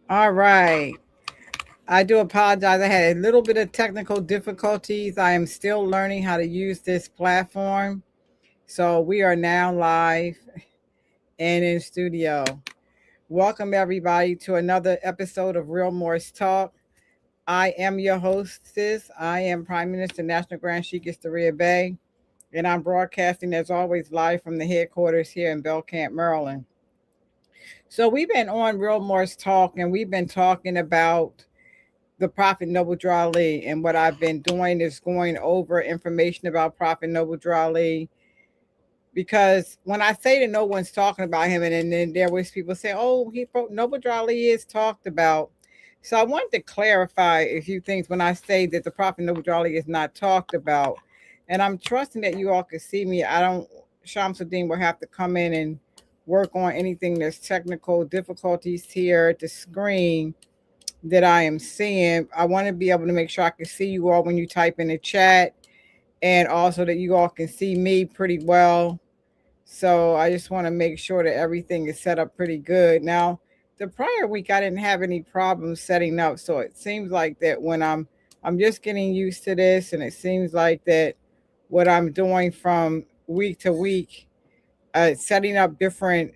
All right. I do apologize. I had a little bit of technical difficulties. I am still learning how to use this platform. So we are now live and in studio. Welcome, everybody, to another episode of Real Morris Talk. I am your hostess. I am Prime Minister National Grand Sheik Historia Bay, and I'm broadcasting, as always, live from the headquarters here in Belcamp, Maryland. So we've been on Real Morris Talk, and we've been talking about the Prophet Noble Drew Ali. And what I've been doing is going over information about Prophet Noble Drew Ali. Because when I say that no one's talking about him, and then there was people say, "Oh, Noble Drew Ali is talked about." So I wanted to clarify a few things when I say that the Prophet Noble Drew Ali is not talked about. And I'm trusting that you all can see me. I don't. Shamsuddin will have to come in and work on anything that's technical difficulties here at the screen that I am seeing. I want to be able to make sure I can see you all when you type in the chat, and also that you all can see me pretty well. So I just want to make sure that everything is set up pretty good. Now, the prior week I didn't have any problems setting up, so it seems like that when I'm just getting used to this, and it seems like that what I'm doing from week to week, setting up different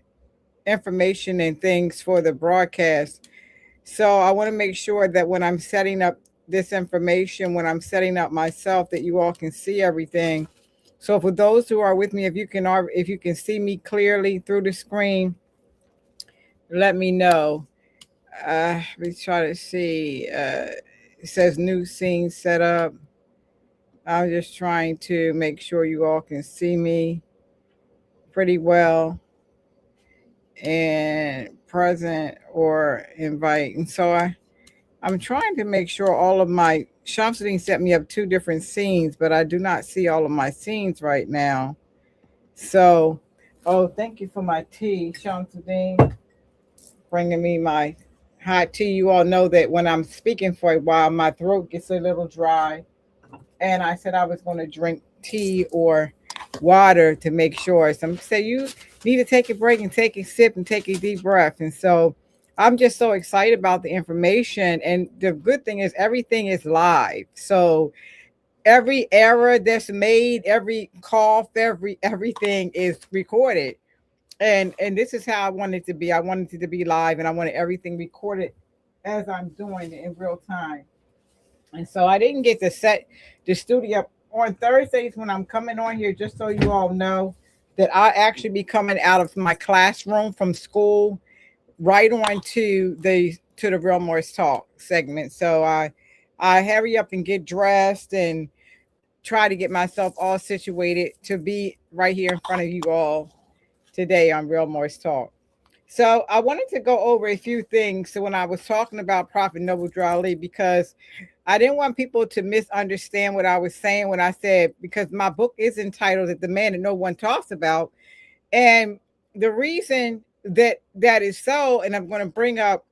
information and things for the broadcast. So I want to make sure that when I'm setting up this information, when I'm setting up myself, that you all can see everything. So for those who are with me, if you can see me clearly through the screen, let me know. Let me try to see. It says new scene set up. I'm just trying to make sure you all can see me pretty well and present or invite. And so I'm trying to make sure all of my Shamsuddin set me up two different scenes, but I do not see all of my scenes right now. So, oh, thank you for my tea, Shamsuddin, bringing me my hot tea. You all know that when I'm speaking for a while, my throat gets a little dry, and I said I was going to drink tea or water to make sure. Some say you need to take a break and take a sip and take a deep breath. And so I'm just so excited about the information. And the good thing is everything is live. So every error that's made, every cough, everything is recorded. And this is how I want it to be. I wanted it to be live, and I wanted everything recorded as I'm doing it in real time. And so I didn't get to set the studio up on Thursdays when I'm coming on here, just so you all know that I actually be coming out of my classroom from school right on to the Real Morris Talk segment. So I hurry up and get dressed and try to get myself all situated to be right here in front of you all today on Real Morris Talk. So I wanted to go over a few things. So when I was talking about Prophet Noble Drew Ali, because I didn't want people to misunderstand what I was saying when I said, because my book is entitled "The Man That No One Talks About," and the reason that is so, and I'm going to bring up,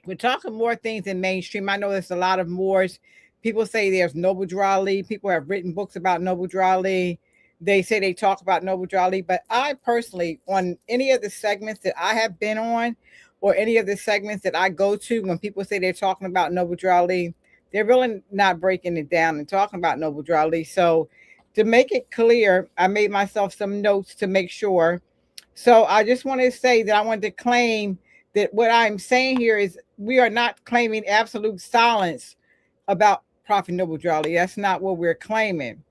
we're talking more things in mainstream. I know there's a lot of Moors. People say there's Noble Drew Ali. People have written books about Noble Drew Ali. They say they talk about Noble Drew Ali, but I personally, on any of the segments that I have been on, or any of the segments that I go to, when people say they're talking about Noble Drew Ali, they're really not breaking it down and talking about Noble Drew Ali. So, to make it clear, I made myself some notes to make sure. So, I just want to say that I want to claim that what I'm saying here is we are not claiming absolute silence about Prophet Noble Drew Ali. That's not what we're claiming.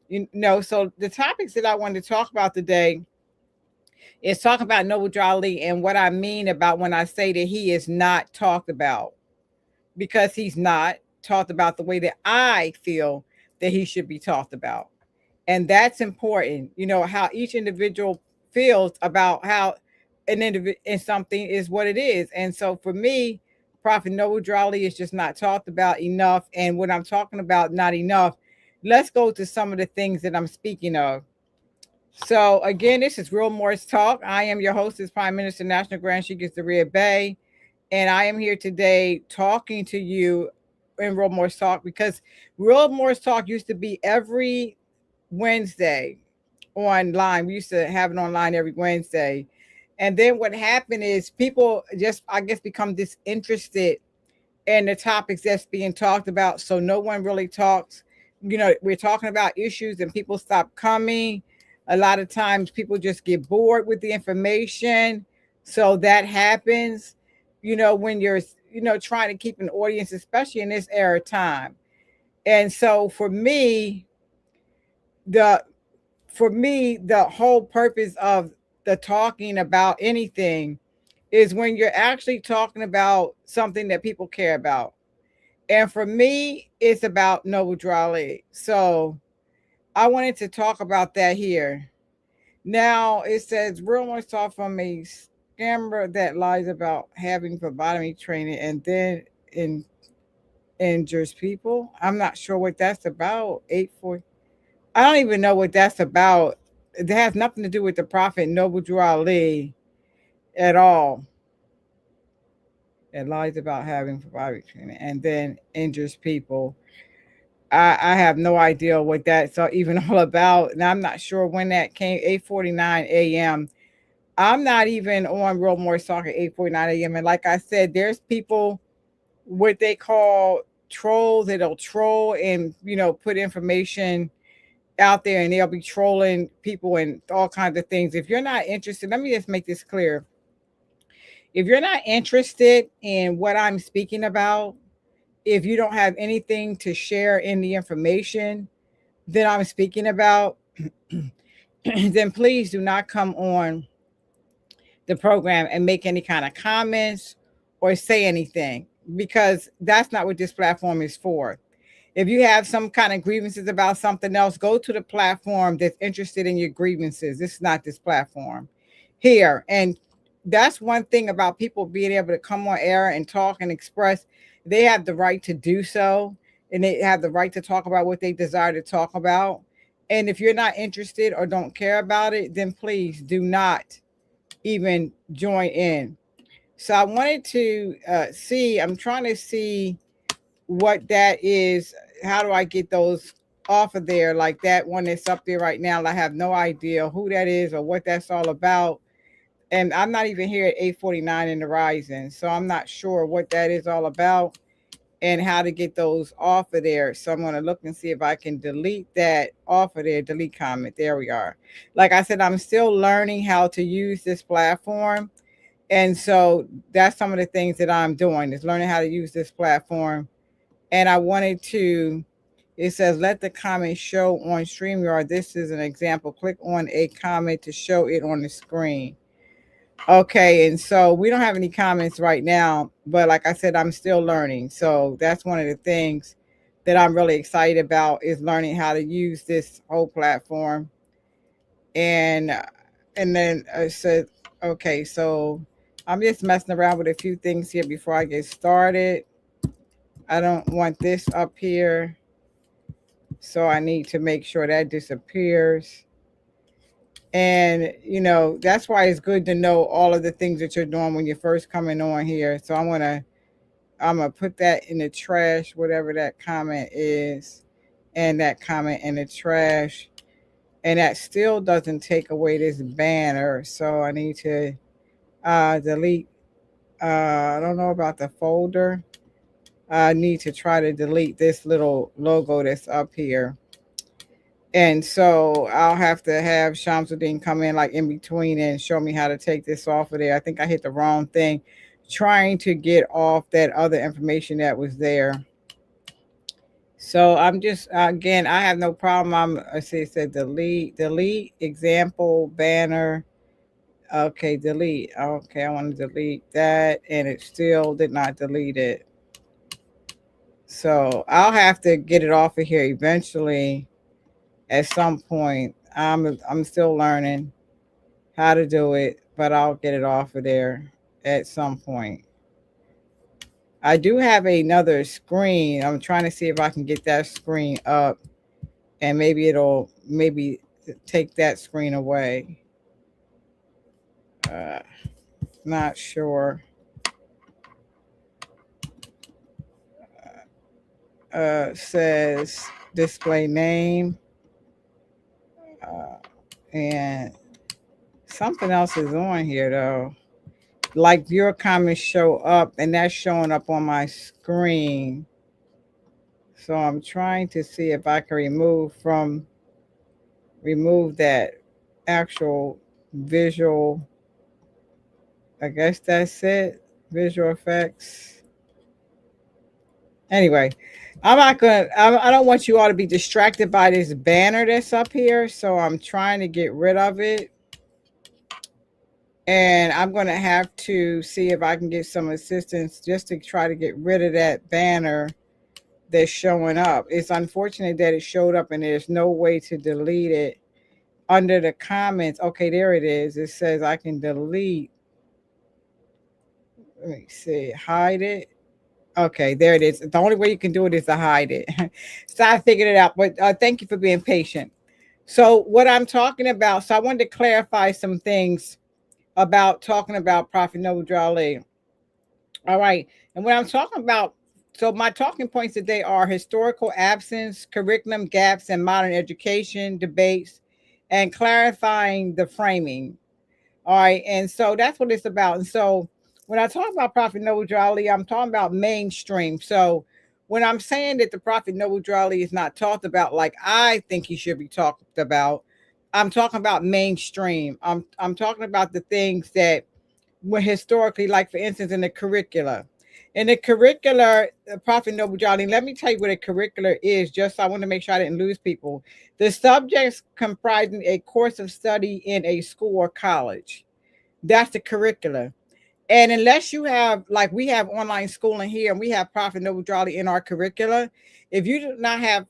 You know, so the topics that I wanted to talk about today is talk about Noble Drew Ali and what I mean about when I say that he is not talked about, because he's not talked about the way that I feel that he should be talked about. And that's important, you know, how each individual feels about how an individual in something is what it is. And so for me, Prophet Noble Drew Ali is just not talked about enough. And when I'm talking about not enough, let's go to some of the things that I'm speaking of. So again, this is Real Morris Talk. I am your host, is Prime Minister National Grand Sheik Zaria Bay, and I am here today talking to you in Real Morris Talk, because Real Morris Talk used to be every Wednesday online. We used to have it online every Wednesday. And then what happened is people just, I guess, become disinterested in the topics that's being talked about. So no one really talks. We're talking about issues and people stop coming. A lot of times people just get bored with the information. So that happens, when you're, trying to keep an audience, especially in this era of time. And so the the whole purpose of the talking about anything is when you're actually talking about something that people care about. And for me, it's about Noble Drawley. So I wanted to talk about that here. Now it says rumors talk from a scammer that lies about having phlebotomy training and then injures people. I'm not sure what that's about. 840. I don't even know what that's about. It has nothing to do with the prophet Noble Drew Ali at all. It lies about having phlebotomy training and then injures people. I have no idea what that's even all about. And I'm not sure when that came. 8:49 a.m. I'm not even on Real More Soccer 8:49 a.m. And like I said, there's people what they call trolls that'll troll and put information out there, and they'll be trolling people and all kinds of things. If you're not interested, let me just make this clear. If you're not interested in what I'm speaking about, if you don't have anything to share in the information that I'm speaking about, then please do not come on the program and make any kind of comments or say anything, because that's not what this platform is for. If you have some kind of grievances about something else, go to the platform that's interested in your grievances. This is not this platform here. And that's one thing about people being able to come on air and talk and express. They have the right to do so, and they have the right to talk about what they desire to talk about. And if you're not interested or don't care about it, then please do not even join in. So I wanted to I'm trying to see what that is. How do I get those off of there? Like that one that's up there right now. I have no idea who that is or what that's all about. And I'm not even here at 8:49 in the rising. So I'm not sure what that is all about and how to get those off of there. So I'm going to look and see if I can delete that off of there. Delete comment. There we are. Like I said, I'm still learning how to use this platform. And so that's some of the things that I'm doing is learning how to use this platform. And I wanted to, it says, let the comment show on StreamYard. This is an example. Click on a comment to show it on the screen. Okay, and so we don't have any comments right now, but like I said, I'm still learning. So that's one of the things that I'm really excited about is learning how to use this whole platform. And then I said, okay, so I'm just messing around with a few things here before I get started. I don't want this up here. So I need to make sure that disappears. And, that's why it's good to know all of the things that you're doing when you're first coming on here. So I'm going to put that in the trash, whatever that comment is, and that comment in the trash. And that still doesn't take away this banner. So I need to delete. I don't know about the folder. I need to try to delete this little logo that's up here. And so I'll have to have Shamsuddin come in like in between and show me how to take this off of there. I think I hit the wrong thing trying to get off that other information that was there. So I'm just, again, I have no problem. I see it said delete example banner. Okay, delete. Okay, I want to delete that. And it still did not delete it. So I'll have to get it off of here eventually at some point. I'm still learning how to do it, but I'll get it off of there at some point. I do have another screen. I'm trying to see if I can get that screen up, and maybe it'll take that screen away. Not sure. Says display name, and Something else is on here though. Like your comments show up and that's showing up on my screen. So I'm trying to see if I can remove that actual visual. I guess that's it. Visual effects. Anyway, I'm not gonna. I don't want you all to be distracted by this banner that's up here. So I'm trying to get rid of it, and I'm gonna have to see if I can get some assistance just to try to get rid of that banner that's showing up. It's unfortunate that it showed up, and there's no way to delete it under the comments. Okay, there it is. It says I can delete. Let me see. Hide it. Okay, there it is. The only way you can do it is to hide it. So I figured it out. But thank you for being patient. So what I'm talking about, so I wanted to clarify some things about talking about Prophet Noble Drew Ali. All right. And what I'm talking about, so my talking points today are historical absence, curriculum gaps, and modern education debates, and clarifying the framing. All right. And so that's what it's about. And so when I talk about Prophet Noble Drew Ali, I'm talking about mainstream. So when I'm saying that the Prophet Noble Drew Ali is not talked about like I think he should be talked about, I'm talking about mainstream. I'm talking about the things that were historically, like for instance, in the curricula. In the curricular, Prophet Noble Drew Ali, let me tell you what a curricular is, just so I want to make sure I didn't lose people. The subjects comprising a course of study in a school or college. That's the curricula. And unless you have, like we have online schooling here and we have Prophet Noble Drew Ali in our curricula, if you do not have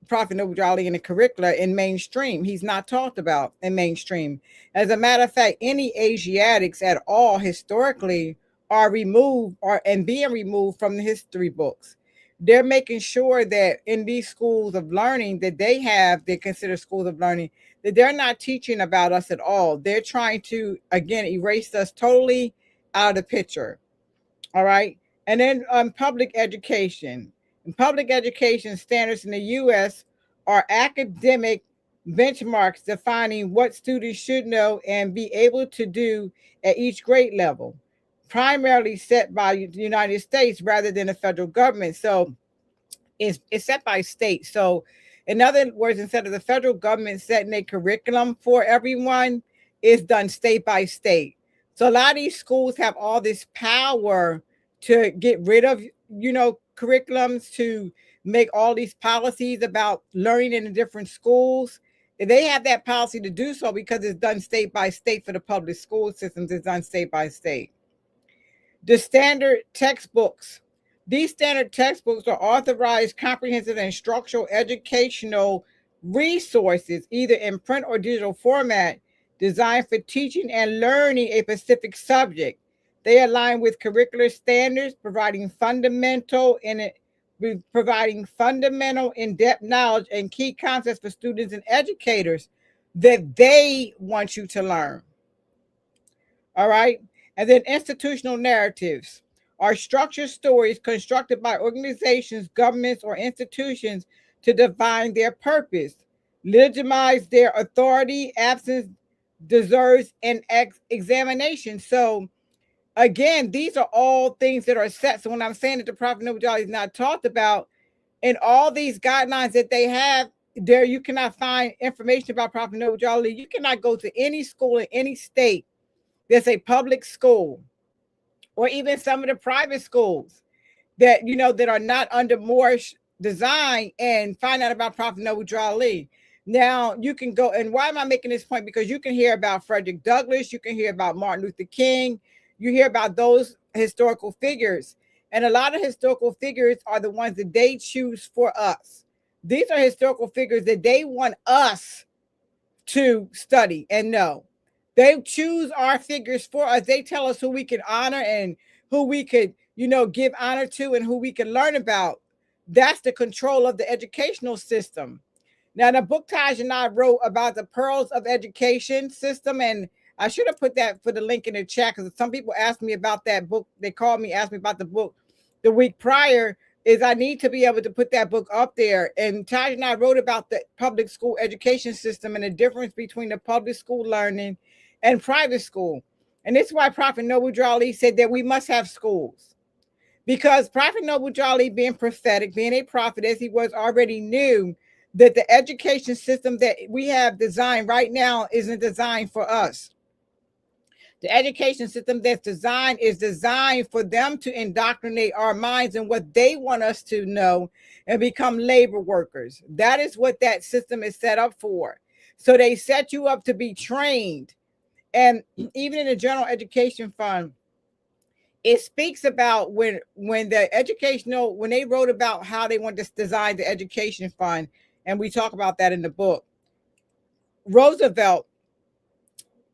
Prophet Noble Drew Ali in the curricula in mainstream, he's not talked about in mainstream. As a matter of fact, any Asiatics at all historically are removed or and being removed from the history books. They're making sure that in these schools of learning that they consider schools of learning, that they're not teaching about us at all. They're trying to, again, erase us totally out of the picture. All right. And then public education. And public education standards in the U.S. are academic benchmarks defining what students should know and be able to do at each grade level, primarily set by the United States rather than the federal government. So it's set by state. So, in other words, instead of the federal government setting a curriculum for everyone, it's done state by state. So a lot of these schools have all this power to get rid of, curriculums, to make all these policies about learning in the different schools. They have that policy to do so because it's done state by state for the public school systems. It's done state by state. The standard textbooks. These standard textbooks are authorized, comprehensive, and structural educational resources, either in print or digital format, designed for teaching and learning a specific subject. They align with curricular standards, providing fundamental, in-depth knowledge and key concepts for students and educators that they want you to learn. All right. And then institutional narratives are structured stories constructed by organizations, governments, or institutions to define their purpose, legitimize their authority, absence, deserves, and examination. So, again, these are all things that are set. So, when I'm saying that the Prophet Noble Drew Ali is not talked about, in all these guidelines that they have, there you cannot find information about Prophet Noble Drew Ali. You cannot go to any school in any state that's a public school, or even some of the private schools that that are not under Moorish design, and find out about Prophet Noble Drew Ali. Now you can go, and why am I making this point? Because you can hear about Frederick Douglass, you can hear about Martin Luther King, you hear about those historical figures, and a lot of historical figures are the ones that they choose for us. These are historical figures that they want us to study and know. They choose our figures for us. They tell us who we can honor and who we could, give honor to, and who we can learn about. That's the control of the educational system. Now, the book Taj and I wrote about the pearls of education system, and I should have put that for the link in the chat because some people asked me about that book. They called me, asked me about the book the week prior. Is I need to be able to put that book up there. And Taj and I wrote about the public school education system and the difference between the public school learning and private school. And this is why Prophet Noble Drew Ali said that we must have schools. Because Prophet Noble Drew Ali, being prophetic, being a prophet as he was, already knew that the education system that we have designed right now isn't designed for us. The education system that's designed is designed for them to indoctrinate our minds in what they want us to know and become labor workers. That is what that system is set up for. So they set you up to be trained. And even in the General Education Fund, it speaks about when the educational, when they wrote about how they want to design the education fund, and we talk about that in the book. Roosevelt,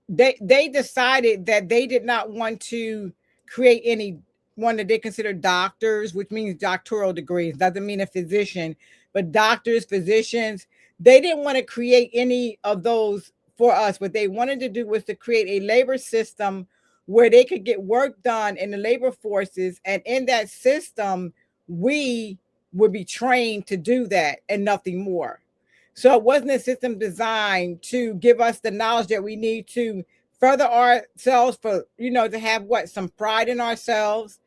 they decided that they did not want to create any one that they consider doctors, which means doctoral degrees. Doesn't mean a physician, but doctors, physicians. They didn't want to create any of those for us. What they wanted to do was to create a labor system where they could get work done in the labor forces, and in that system, we would be trained to do that and nothing more. So it wasn't a system designed to give us the knowledge that we need to further ourselves, for, to have some pride in ourselves,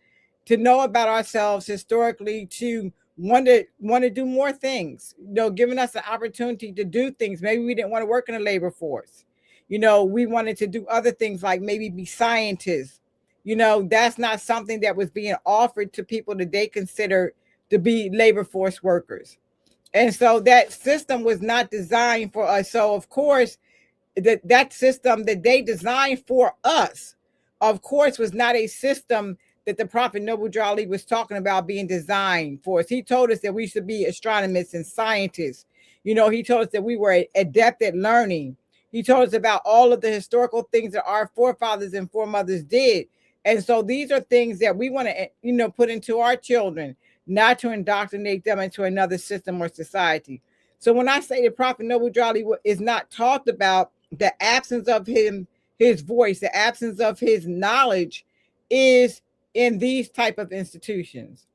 to know about ourselves historically, to want to do more things, giving us the opportunity to do things. Maybe we didn't want to work in the labor force. We wanted to do other things, like maybe be scientists. That's not something that was being offered to people that they consider to be labor force workers. And so that system was not designed for us. So of course, that system that they designed for us, of course, was not a system that the Prophet Noble Drew Ali was talking about being designed for us. He told us that we should be astronomers and scientists. He told us that we were adept at learning. He told us about all of the historical things that our forefathers and foremothers did. And so these are things that we want to, put into our children, not to indoctrinate them into another system or society. So when I say the Prophet Noble Drew Ali is not talked about, the absence of his voice, the absence of his knowledge is in these type of institutions.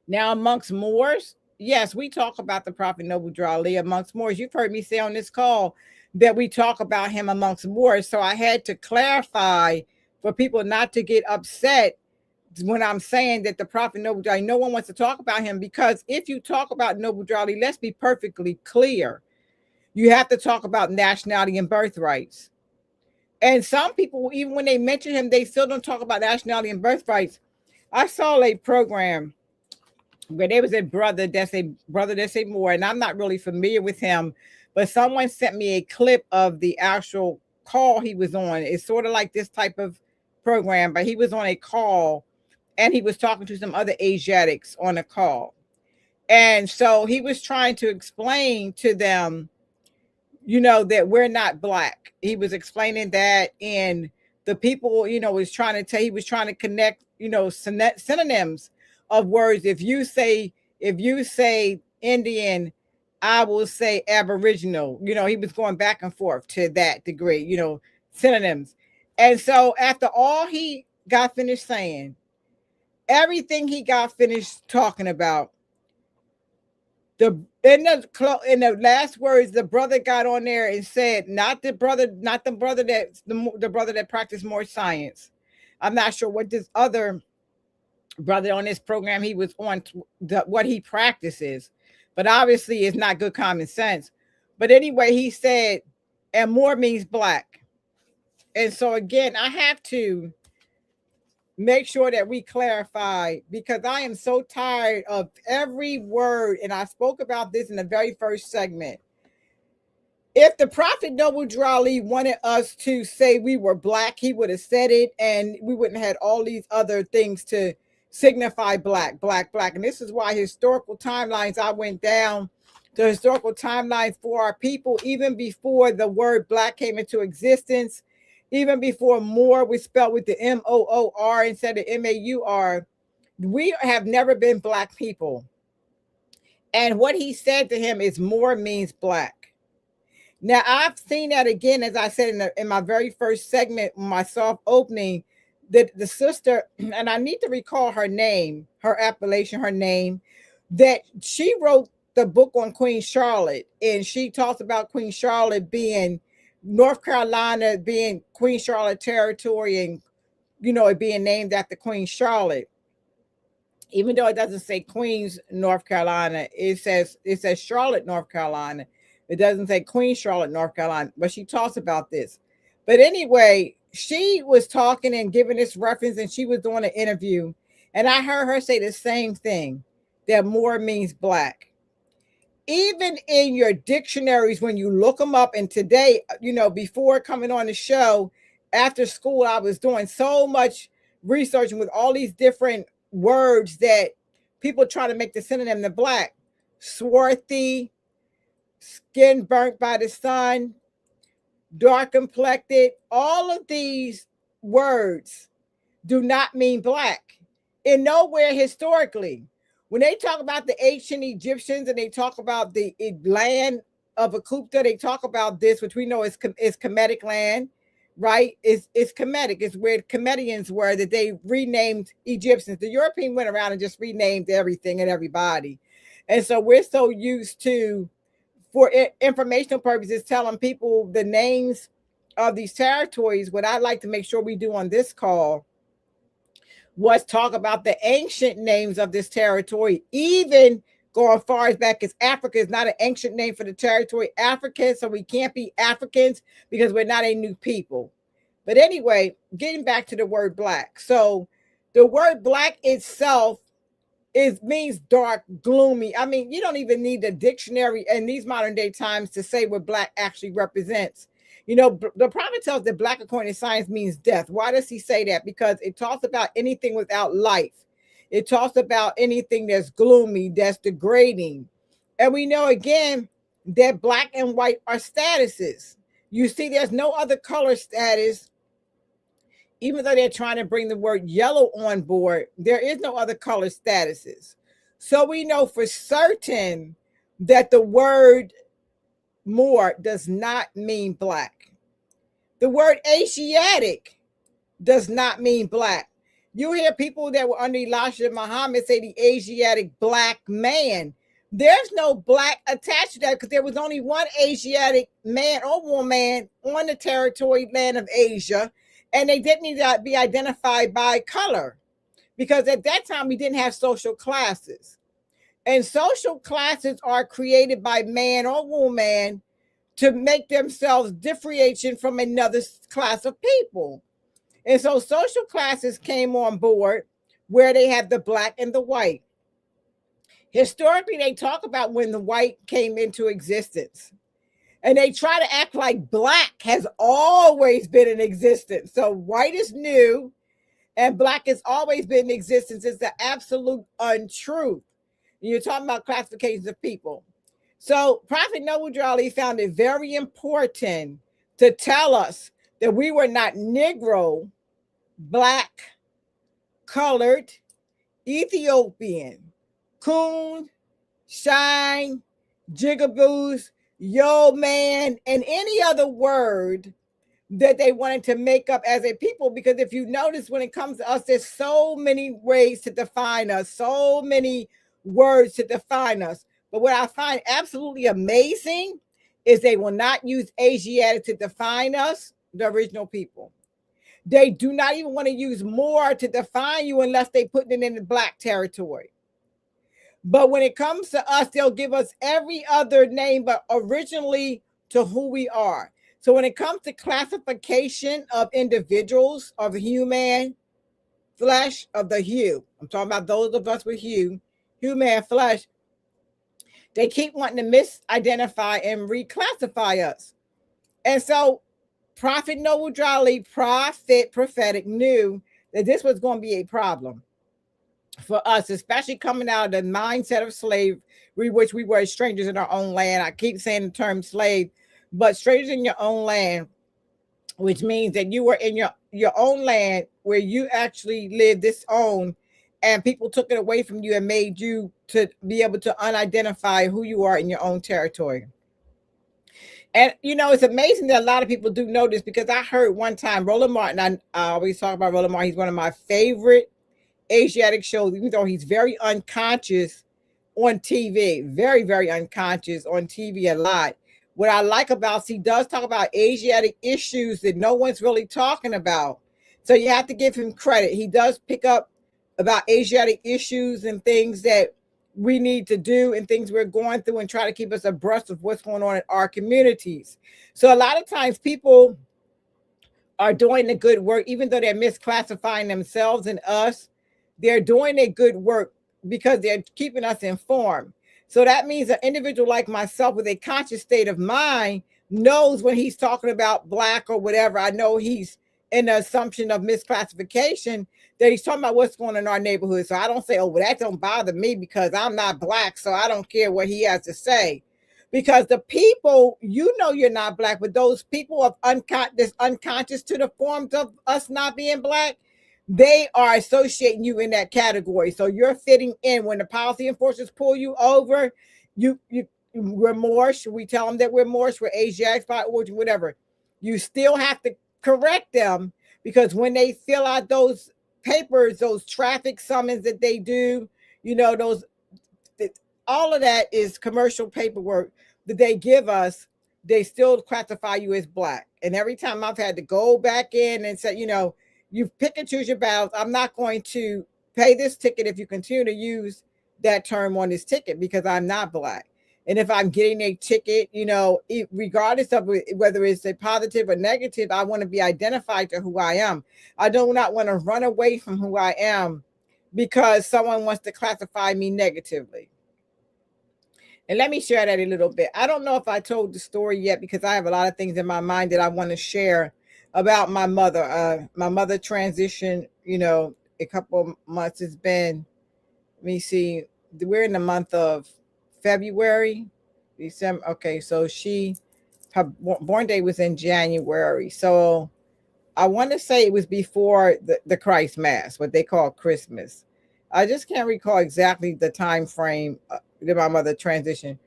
Now, amongst Moors, yes, we talk about the Prophet Noble Drew Ali amongst Moors. You've heard me say on this call that we talk about him amongst Moors. So I had to clarify for people not to get upset when I'm saying that the Prophet Noble Drew Ali, no one wants to talk about him, because if you talk about Noble Drew Ali, let's be perfectly clear, you have to talk about nationality and birthrights. And some people, even when they mention him, they still don't talk about nationality and birthrights. I saw a program where there was a brother that's a Moor, and I'm not really familiar with him, but someone sent me a clip of the actual call he was on. It's sort of like this type of program, but he was on a call and he was talking to some other Asiatics on a call. And so he was trying to explain to them, that we're not Black. He was explaining that, and the people, he was trying to connect, synonyms of words. If you say Indian, I will say Aboriginal. He was going back and forth to that degree, synonyms. And so after all he got finished saying, everything he got finished talking about, in the last words, the brother got on there and said, not the brother that practiced more science. I'm not sure what this other brother on this program he was on, what he practices, but obviously it's not good common sense. But anyway, he said, and more means Black. And so again, I have to make sure that we clarify, because I am so tired of every word. And I spoke about this in the very first segment. If the Prophet Noble Drew Ali wanted us to say we were Black, he would have said it, and we wouldn't have had all these other things to signify Black. And this is why historical timelines, I went down to historical timelines for our people, even before the word Black came into existence. Even before Moor was spelled with the M-O-O-R instead of M-A-U-R, we have never been Black people. And what he said to him is Moor means Black. Now, I've seen that again, as I said in my very first segment, my soft opening, that the sister, and I need to recall her name, her appellation, her name, that she wrote the book on Queen Charlotte. And she talks about Queen Charlotte being North Carolina being Queen Charlotte territory, and it being named after Queen Charlotte, even though it doesn't say Queens, North Carolina, it says Charlotte, North Carolina. It doesn't say Queen Charlotte, North Carolina, but she talks about this. But anyway, she was talking and giving this reference, and she was doing an interview, and I heard her say the same thing, that Moor means black. Even in your dictionaries, when you look them up, and today, before coming on the show, after school, I was doing so much researching with all these different words that people try to make the synonym to black. Swarthy, skin burnt by the sun, dark complected, all of these words do not mean black in nowhere historically. When they talk about the ancient Egyptians and they talk about the land of Akupta, they talk about this, which we know is Kemetic land, right? It's Kemetic. It's where the Kemetians were, that they renamed Egyptians. The European went around and just renamed everything and everybody. And so we're so used to, for informational purposes, telling people the names of these territories. What I'd like to make sure we do on this call was talk about the ancient names of this territory, even going far as back as Africa is not an ancient name for the territory. African, so we can't be Africans because we're not a new people. But anyway, getting back to the word black. So the word black itself means dark, gloomy. I mean, you don't even need a dictionary in these modern day times to say what black actually represents. The prophet tells that black, according to science, means death. Why does he say that? Because it talks about anything without life. It talks about anything that's gloomy, that's degrading. And we know, again, that black and white are statuses. You see, there's no other color status. Even though they're trying to bring the word yellow on board, there is no other color statuses. So we know for certain that the word Moor does not mean black. The word Asiatic does not mean black. You hear people that were under Elijah Muhammad say the Asiatic black man. There's no black attached to that because there was only one Asiatic man or woman on the territory land of Asia, and they didn't need to be identified by color because at that time we didn't have social classes. And social classes are created by man or woman to make themselves differentiation from another class of people. And so social classes came on board where they had the black and the white. Historically, they talk about when the white came into existence. And they try to act like black has always been in existence. So white is new and black has always been in existence. It's the absolute untruth. You're talking about classifications of people. So Prophet Noble Drew found it very important to tell us that we were not Negro, black, colored, Ethiopian, coon, shine, jigaboos, yo man, and any other word that they wanted to make up as a people. Because if you notice, when it comes to us, there's so many ways to define us, so many words to define us. But what I find absolutely amazing is they will not use Asiatic to define us, the original people. They do not even want to use Moor to define you unless they put it in the black territory. But when it comes to us, they'll give us every other name, but originally to who we are. So when it comes to classification of individuals, of human flesh, of the hue, I'm talking about those of us with hue, human flesh, they keep wanting to misidentify and reclassify us. And so Prophet Noble Drew, prophetic, knew that this was going to be a problem for us, especially coming out of the mindset of slavery, which we were strangers in our own land. I keep saying the term slave, but strangers in your own land, which means that you were in your own land where you actually lived this own, and people took it away from you and made you to be able to unidentify who you are in your own territory. And, it's amazing that a lot of people do know this, because I heard one time Roland Martin, I always talk about Roland Martin. He's one of my favorite Asiatic shows, even though he's very unconscious on TV, very, very unconscious on TV a lot. What I like about, he does talk about Asiatic issues that no one's really talking about. So you have to give him credit. He does pick up about Asiatic issues and things that we need to do and things we're going through and try to keep us abreast of what's going on in our communities. So a lot of times people are doing the good work, even though they're misclassifying themselves and us, they're doing a good work because they're keeping us informed. So that means an individual like myself with a conscious state of mind knows when he's talking about black or whatever. I know he's in the assumption of misclassification that he's talking about what's going on in our neighborhood. So I don't say, oh, well, that don't bother me because I'm not black, so I don't care what he has to say. Because the people, you know, you're not black, but those people of unconscious to the forms of us not being black, they are associating you in that category. So you're fitting in. When the policy enforcers pull you over, we're Moorish. We tell them that we're Moorish, we're Asiatics by origin, whatever. You still have to correct them, because when they fill out those papers, those traffic summons that they do, you know, those, all of that is commercial paperwork that they give us. They still classify you as black. And every time I've had to go back in and say, you know, you pick and choose your battles. I'm not going to pay this ticket if you continue to use that term on this ticket, because I'm not black. And if I'm getting a ticket, you know, regardless of whether it's a positive or negative, I want to be identified to who I am. I do not want to run away from who I am because someone wants to classify me negatively. And let me share that a little bit. I don't know if I told the story yet, because I have a lot of things in my mind that I want to share about my mother. My mother transitioned, you know, a couple of months. It's been, let me see, we're in the month of February, December. Okay, so her born day was in January. So I want to say it was before the Christ Mass, what they call Christmas. I just can't recall exactly the time frame that my mother transitioned.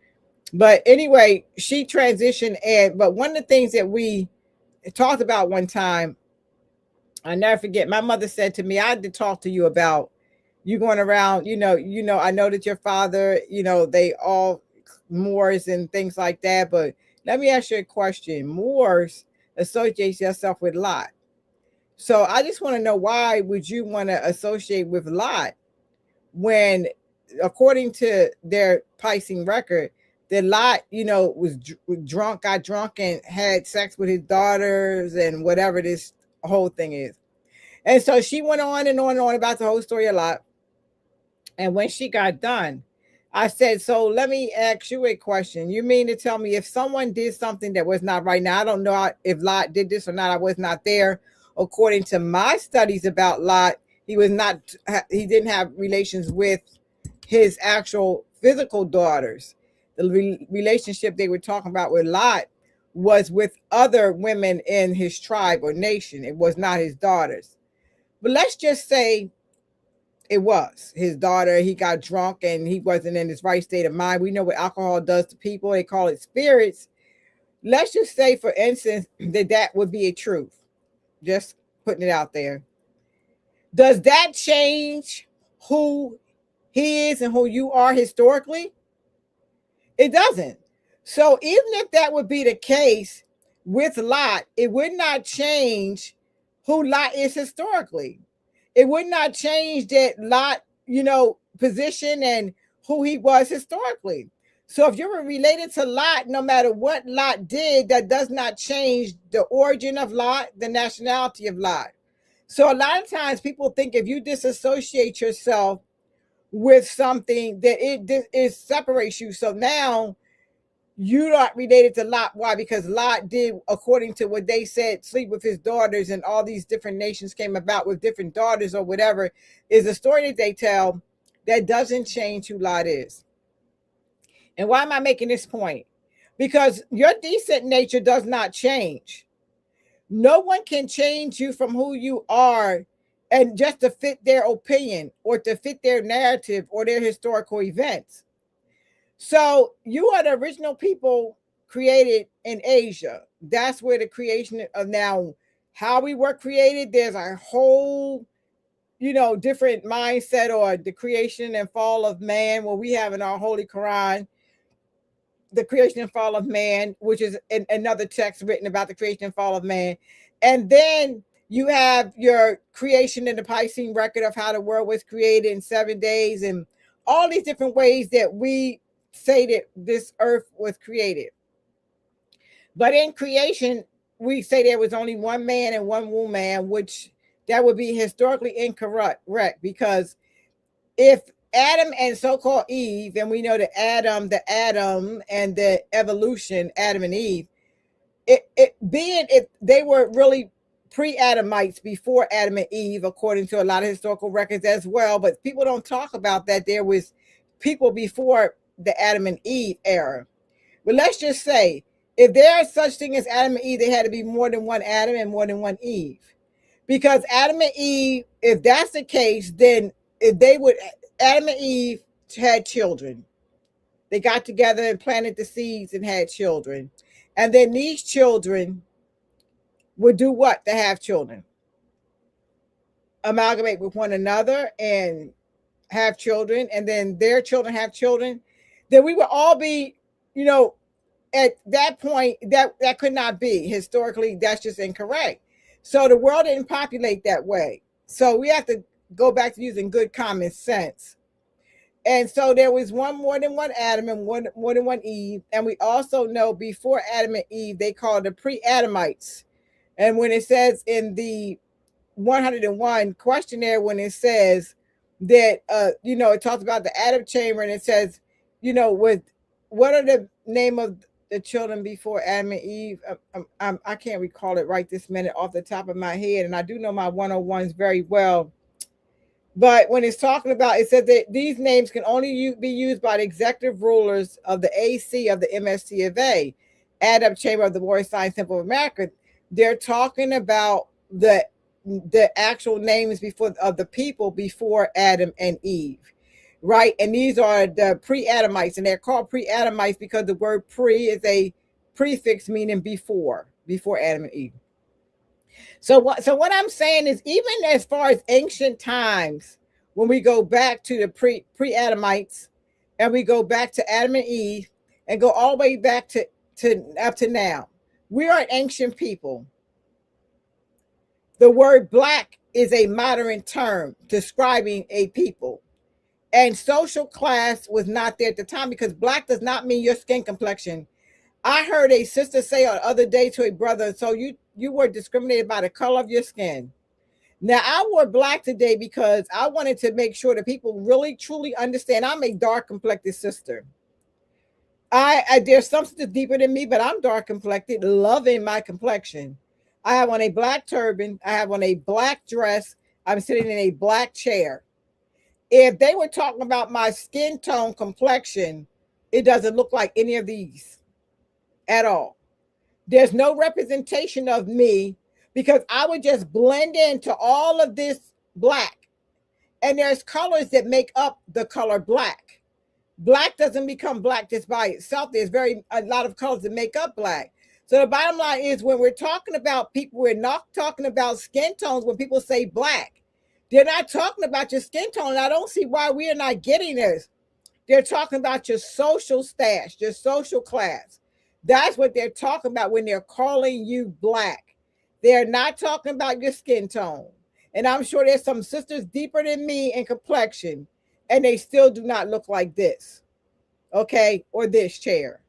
But anyway, she transitioned. But one of the things that we talked about one time, I never forget, my mother said to me, I had to talk to you about you going around, I know that your father, they all Moors and things like that. But let me ask you a question. Moors associates yourself with Lot. So I just want to know, why would you want to associate with Lot when, according to their Pising record, that Lot, was drunk, got drunk and had sex with his daughters and whatever this whole thing is. And so she went on and on and on about the whole story a lot. And when she got done, I said, so let me ask you a question. You mean to tell me if someone did something that was not right? Now, I don't know if Lot did this or not. I was not there. According to my studies about Lot, he didn't have relations with his actual physical daughters. The relationship they were talking about with Lot was with other women in his tribe or nation. It was not his daughters. But let's just say it was his daughter. He got drunk and he wasn't in his right state of mind. We know what alcohol does to people. They call it spirits. Let's just say, for instance, that would be a truth. Just putting it out there. Does that change who he is and who you are historically? It doesn't. So even if that would be the case with Lot, it would not change who Lot is historically. It would not change that Lot, position and who he was historically. So if you're related to Lot, no matter what Lot did, that does not change the origin of Lot, the nationality of Lot. So a lot of times people think if you disassociate yourself with something, that it separates you. So now you're not related to Lot. Why? Because Lot did, according to what they said, sleep with his daughters, and all these different nations came about with different daughters or whatever, is a story that they tell that doesn't change who Lot is. And why am I making this point? Because your decent nature does not change. No one can change you from who you are and just to fit their opinion or to fit their narrative or their historical events. So you are the original people created in Asia. That's where the creation of, now how we were created, there's a whole, different mindset, or the creation and fall of man, what we have in our Holy Quran. the creation and fall of man, which is another text written about the creation and fall of man. And then you have your creation in the Piscean record of how the world was created in 7 days, and all these different ways that we say that this earth was created. But in creation, we say there was only one man and one woman, which that would be historically incorrect, because if Adam and so-called Eve, and we know the Adam and the evolution, Adam and Eve, it they were really pre-Adamites before Adam and Eve, according to a lot of historical records as well. But people don't talk about that there was people before the Adam and Eve era. But let's just say, if there is such thing as Adam and Eve, there had to be more than one Adam and more than one Eve. Because Adam and Eve, if that's the case, then if they would, Adam and Eve had children. They got together and planted the seeds and had children. And then these children would do what to have children? Amalgamate with one another and have children, and then their children have children. Then we would all be, at that point, that could not be. Historically, that's just incorrect. So the world didn't populate that way. So we have to go back to using good common sense. And so there was more than one Adam and more than one Eve. And we also know before Adam and Eve, they called the pre-Adamites. And when it says in the 101 questionnaire, when it says that, it talks about the Adam chamber, and it says, with what are the name of the children before Adam and Eve? I can't recall it right this minute off the top of my head, and I do know my 101s very well. But when it's talking about, it says that these names can only be used by the executive rulers of the AC of the MSC of A, Adam Chamber of the Moorish Science Temple of America. They're talking about the actual names of the people before Adam and Eve, right? And these are the pre-Adamites, and they're called pre-Adamites because the word pre is a prefix meaning before Adam and Eve. So what I'm saying is, even as far as ancient times, when we go back to the pre-Adamites, and we go back to Adam and Eve, and go all the way back to up to now, we are an ancient people. The word black is a modern term describing a people. And social class was not there at the time, because black does not mean your skin complexion. I heard a sister say the other day to a brother, so you were discriminated by the color of your skin. Now, I wore black today because I wanted to make sure that people really truly understand I'm a dark complected sister. There's something that's deeper than me, but I'm dark complected, loving my complexion. I have on a black turban. I have on a black dress. I'm sitting in a black chair. If they were talking about my skin tone complexion, it doesn't look like any of these at all. There's no representation of me, because I would just blend into all of this black. And there's colors that make up the color black. Black doesn't become black just by itself. There's a lot of colors that make up black. So the bottom line is, when we're talking about people, we're not talking about skin tones. When people say black, they're not talking about your skin tone. And I don't see why we are not getting this. They're talking about your social status, your social class. That's what they're talking about when they're calling you black. They're not talking about your skin tone. And I'm sure there's some sisters deeper than me in complexion, and they still do not look like this, okay? Or this chair,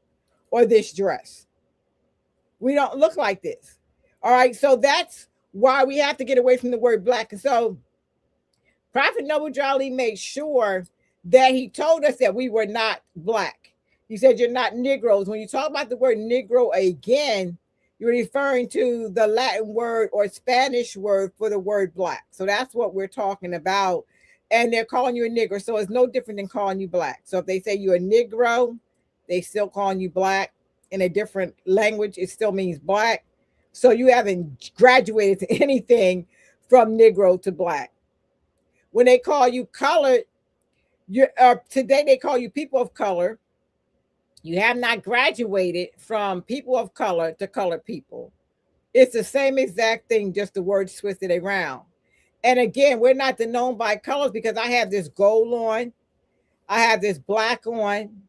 or this dress. We don't look like this. All right, so that's why we have to get away from the word black. And so Prophet Noble Jolly made sure that he told us that we were not black. He said, you're not Negroes. When you talk about the word Negro again, you're referring to the Latin word or Spanish word for the word black. So that's what we're talking about. And they're calling you a Negro. So it's no different than calling you black. So if they say you're a Negro, they still calling you black. In a different language, it still means black. So you haven't graduated to anything from Negro to black. When they call you colored, today they call you people of color. You have not graduated from people of color to colored people. It's the same exact thing, just the word twisted around. And again, we're not known by colors, because I have this gold on, I have this black on,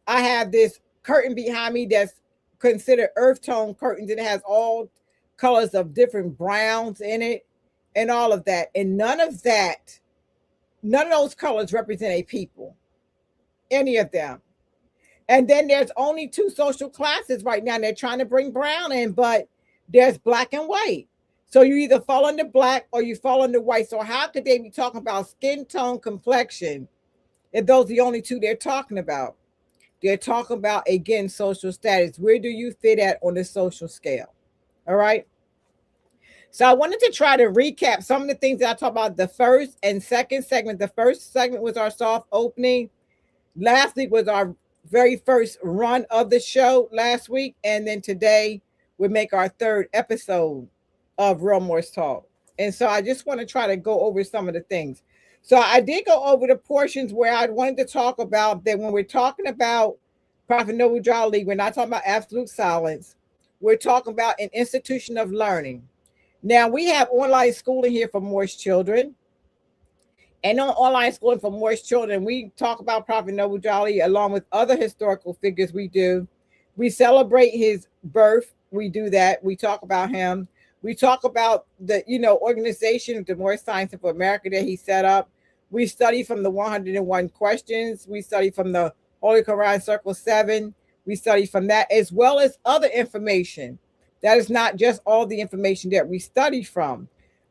I have this curtain behind me that's considered earth tone curtains, and it has all colors of different browns in it and all of that. And none of those colors represent a people, any of them. And then there's only two social classes right now. And they're trying to bring brown in, but there's black and white. So you either fall under black or you fall under white. So how could they be talking about skin tone, complexion, if those are the only two they're talking about? They're talking about, again, social status. Where do you fit at on the social scale? All right. So I wanted to try to recap some of the things that I talked about the first and second segment. The first segment was our soft opening. Last week was our very first run of the show last week. And then today we make our third episode of Real Moorish Talk. And so I just want to try to go over some of the things. So I did go over the portions where I wanted to talk about that when we're talking about Prophet Noble Jolly, we're not talking about absolute silence. We're talking about an institution of learning. Now, we have online schooling here for Moorish children. And on online schooling for Moorish children, we talk about Prophet Noble Jolly along with other historical figures we do. We celebrate his birth. We do that. We talk about him. We talk about the, organization of the Moorish Science of America that he set up. We study from the 101 questions. We study from the Holy Quran Circle 7. We study from that as well as other information. That is not just all the information that we study from.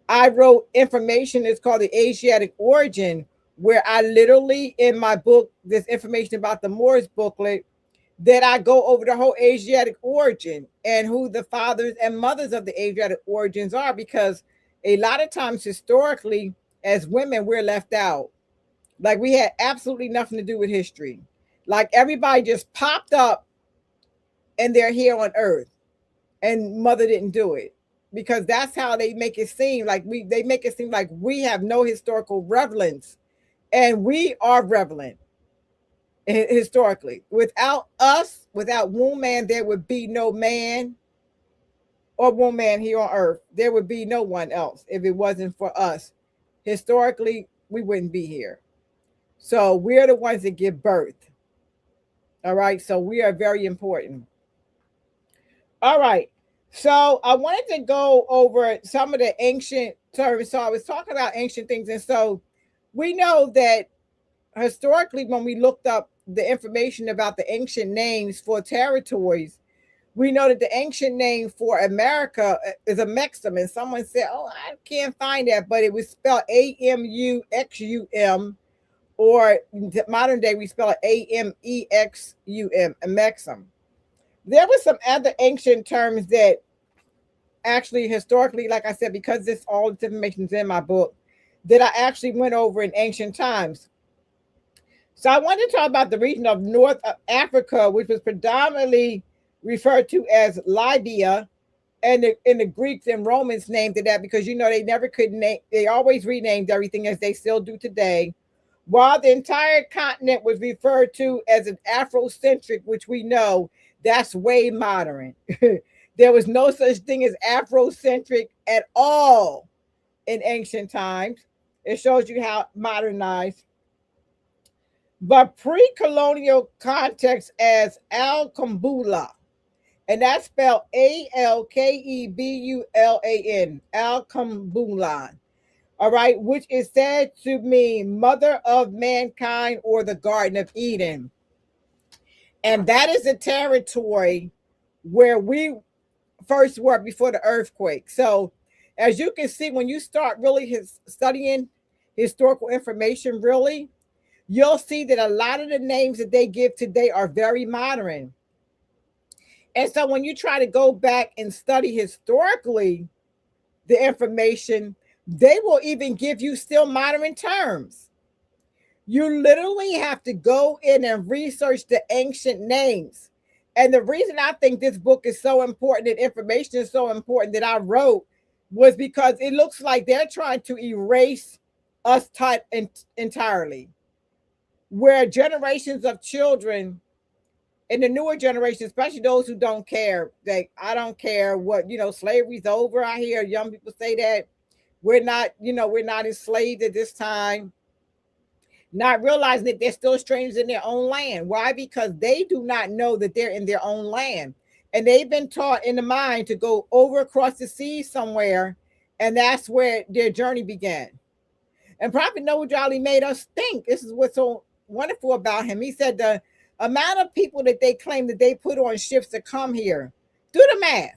I wrote information that's called the Asiatic origin, where I literally, in my book, this information about the Moors booklet, that I go over the whole Asiatic origin and who the fathers and mothers of the Asiatic origins are, because a lot of times historically, as women, we're left out. Like we had absolutely nothing to do with history. Like everybody just popped up and they're here on earth, and mother didn't do it, because that's how they make it seem like they make it seem like we have no historical relevance, and we are relevant historically. Without us, without woman, there would be no man or woman here on earth. There would be no one else if it wasn't for us. Historically, we wouldn't be here. So we're the ones that give birth. All right. So we are very important. All right. So I wanted to go over some of the ancient terms. So I was talking about ancient things. And so we know that historically, when we looked up the information about the ancient names for territories, we know that the ancient name for America is a Mexum. And someone said, oh, I can't find that, but it was spelled Amuxum, or modern day we spell it Amexum, a Mexum. There were some other ancient terms that actually historically, like I said, because this all this information is in my book, that I actually went over in ancient times. So I wanted to talk about the region of North Africa, which was predominantly referred to as Libya, and the Greeks and Romans named it that because they never could name. They always renamed everything, as they still do today. While the entire continent was referred to as an Afrocentric, which we know that's way modern. There was no such thing as Afrocentric at all in ancient times. It shows you how modernized. But pre-colonial context as Alkebulan, and that's spelled Alkebulan, Alkebulan. All right, which is said to mean mother of mankind or the Garden of Eden. And that is the territory where we first were before the earthquake. So as you can see, when you start really studying historical information, really, you'll see that a lot of the names that they give today are very modern. And so when you try to go back and study historically the information, they will even give you still modern terms. You literally have to go in and research the ancient names. And the reason I think this book is so important and information is so important that I wrote was because it looks like they're trying to erase us entirely. Where generations of children and the newer generation, especially those who don't care, I don't care what, slavery's over. I hear young people say that we're not enslaved at this time. not realizing that they're still strangers in their own land. Why? Because they do not know that they're in their own land. And they've been taught in the mind to go over across the sea somewhere, and that's where their journey began. And Prophet Noah Jolly made us think. This is what's so wonderful about him. He said the amount of people that they claim that they put on ships to come here, do the math.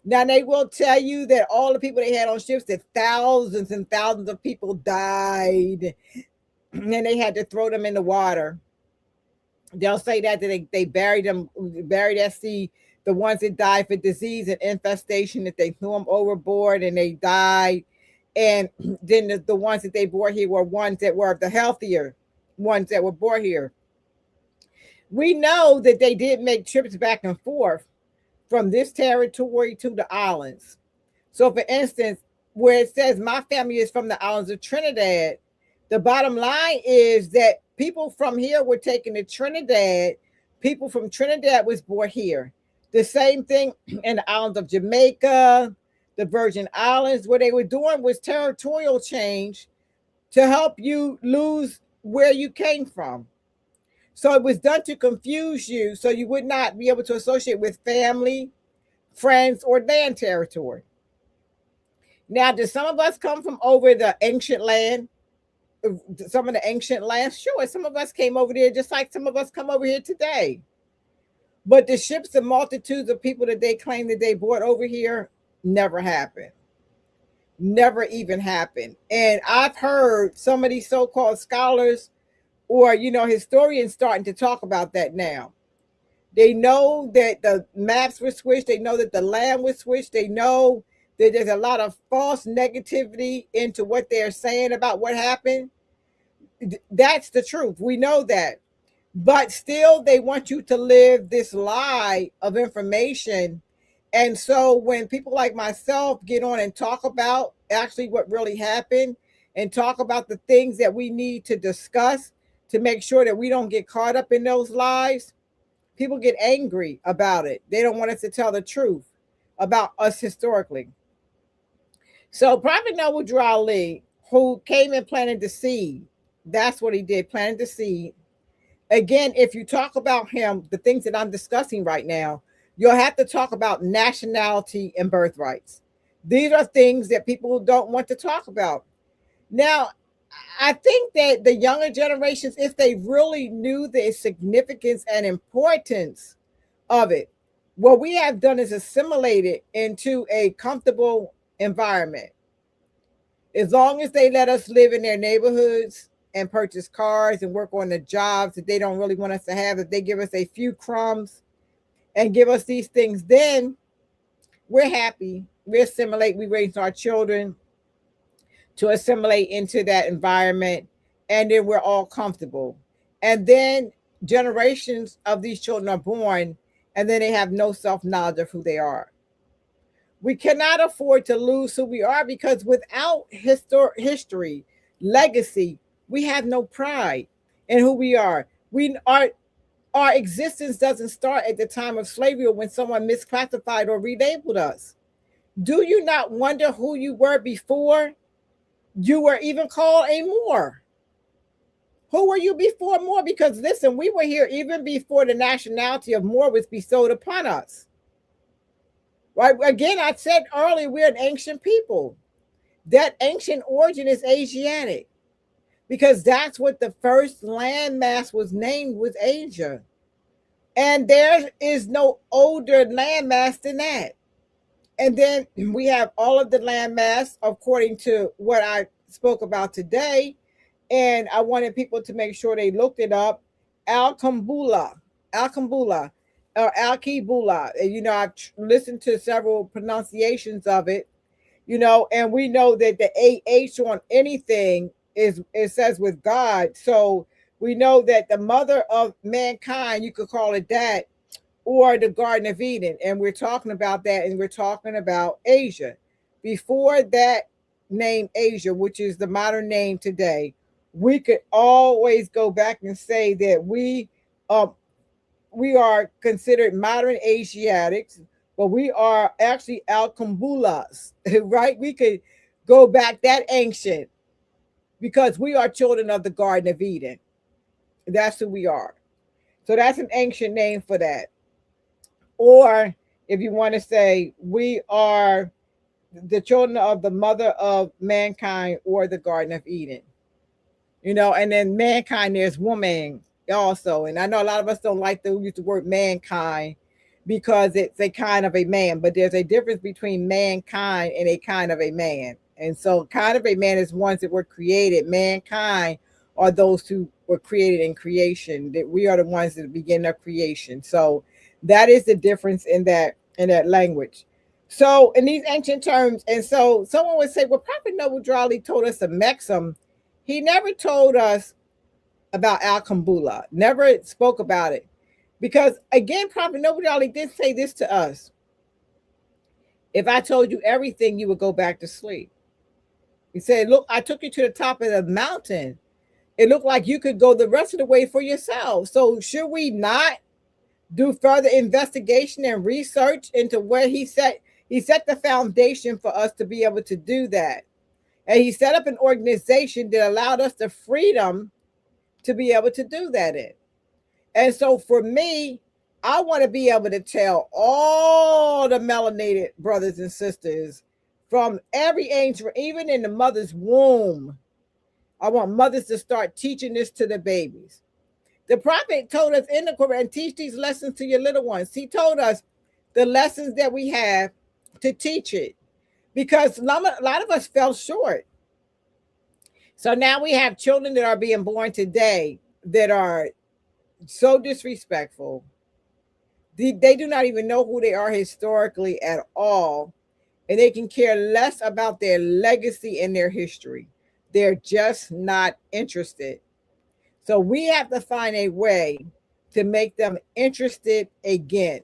Now they will tell you that all the people they had on ships, that thousands and thousands of people died, and they had to throw them in the water. They'll say that they buried them, buried at sea. The ones that died for disease and infestation, that they threw them overboard and they died. And then the ones that they brought here were ones that were the healthier ones that were brought here. We know that they did make trips back and forth from this territory to the islands. So, for instance, where it says my family is from the islands of Trinidad, the bottom line is that people from here were taken to Trinidad. People from Trinidad was brought here. The same thing in the islands of Jamaica, the Virgin Islands. What they were doing was territorial change to help you lose where you came from. So it was done to confuse you so you would not be able to associate with family, friends, or land territory. Now, did some of us come from over the ancient land? Some of the ancient lands? Sure, some of us came over there just like some of us come over here today. But the ships and multitudes of people that they claim that they brought over here never happened. Never even happened. And I've heard some of these so-called scholars or, historians starting to talk about that now. They know that the maps were switched. They know that the land was switched. They know that there's a lot of false negativity into what they're saying about what happened. That's the truth. We know that. But still, they want you to live this lie of information. And so when people like myself get on and talk about actually what really happened and talk about the things that we need to discuss to make sure that we don't get caught up in those lies, people get angry about it. They don't want us to tell the truth about us historically. So Prophet Noah Drali, who came and planted the seed, that's what he did, planted the seed. Again, if you talk about him, the things that I'm discussing right now, you'll have to talk about nationality and birthrights. These are things that people don't want to talk about. Now, I think that the younger generations, if they really knew the significance and importance of it, what we have done is assimilate it into a comfortable environment. As long as they let us live in their neighborhoods and purchase cars and work on the jobs that they don't really want us to have, if they give us a few crumbs and give us these things, then we're happy. We assimilate, we raise our children to assimilate into that environment, and then we're all comfortable. And then generations of these children are born, and then they have no self-knowledge of who they are. We cannot afford to lose who we are, because without history, legacy, we have no pride in who we are. Our existence doesn't start at the time of slavery or when someone misclassified or relabeled us. Do you not wonder who you were before you were even called a Moor? Who were you before Moor? Because listen, we were here even before the nationality of Moor was bestowed upon us. Right? Again, I said earlier, we're an ancient people. That ancient origin is Asiatic, because that's what the first landmass was named, was Asia. And there is no older landmass than that. And then we have all of the landmass according to what I spoke about today. And I wanted people to make sure they looked it up. Alkebulan, or Alkebulan. And, I've listened to several pronunciations of it, and we know that the AH on anything it says with God. So we know that the mother of mankind, you could call it that, or the Garden of Eden. And we're talking about that, and we're talking about Asia. Before that name Asia, which is the modern name today, we could always go back and say that we are considered modern Asiatics, but we are actually Alkembulas, right? We could go back that ancient. because we are children of the Garden of Eden. That's who we are. So that's an ancient name for that. Or if you want to say, we are the children of the mother of mankind, or the Garden of Eden. And then mankind, there's woman also. And I know a lot of us don't like to use the word mankind because it's a kind of a man, but there's a difference between mankind and a kind of a man. And so, kind of a man is ones that were created. Mankind are those who were created in creation. That we are the ones that begin of creation. So, that is the difference in that language. So, in these ancient terms, and so someone would say, "Well, Prophet Noble Drawley told us a maxim. He never told us about Alkebulan. Never spoke about it." Because again, Prophet Noble Drawley did say this to us: "If I told you everything, you would go back to sleep." He said, "Look, I took you to the top of the mountain. It looked like you could go the rest of the way for yourself. So should we not do further investigation and research into where he set the foundation for us to be able to do that. And he set up an organization that allowed us the freedom to be able to do that in. And so for me, I want to be able to tell all the melanated brothers and sisters from every age, even in the mother's womb. I want mothers to start teaching this to the babies. The prophet told us in the Quran, teach these lessons to your little ones. He told us the lessons that we have to teach it, because a lot of us fell short. So now we have children that are being born today that are so disrespectful. They do not even know who they are historically at all, and they can care less about their legacy and their history. They're just not interested. So we have to find a way to make them interested again.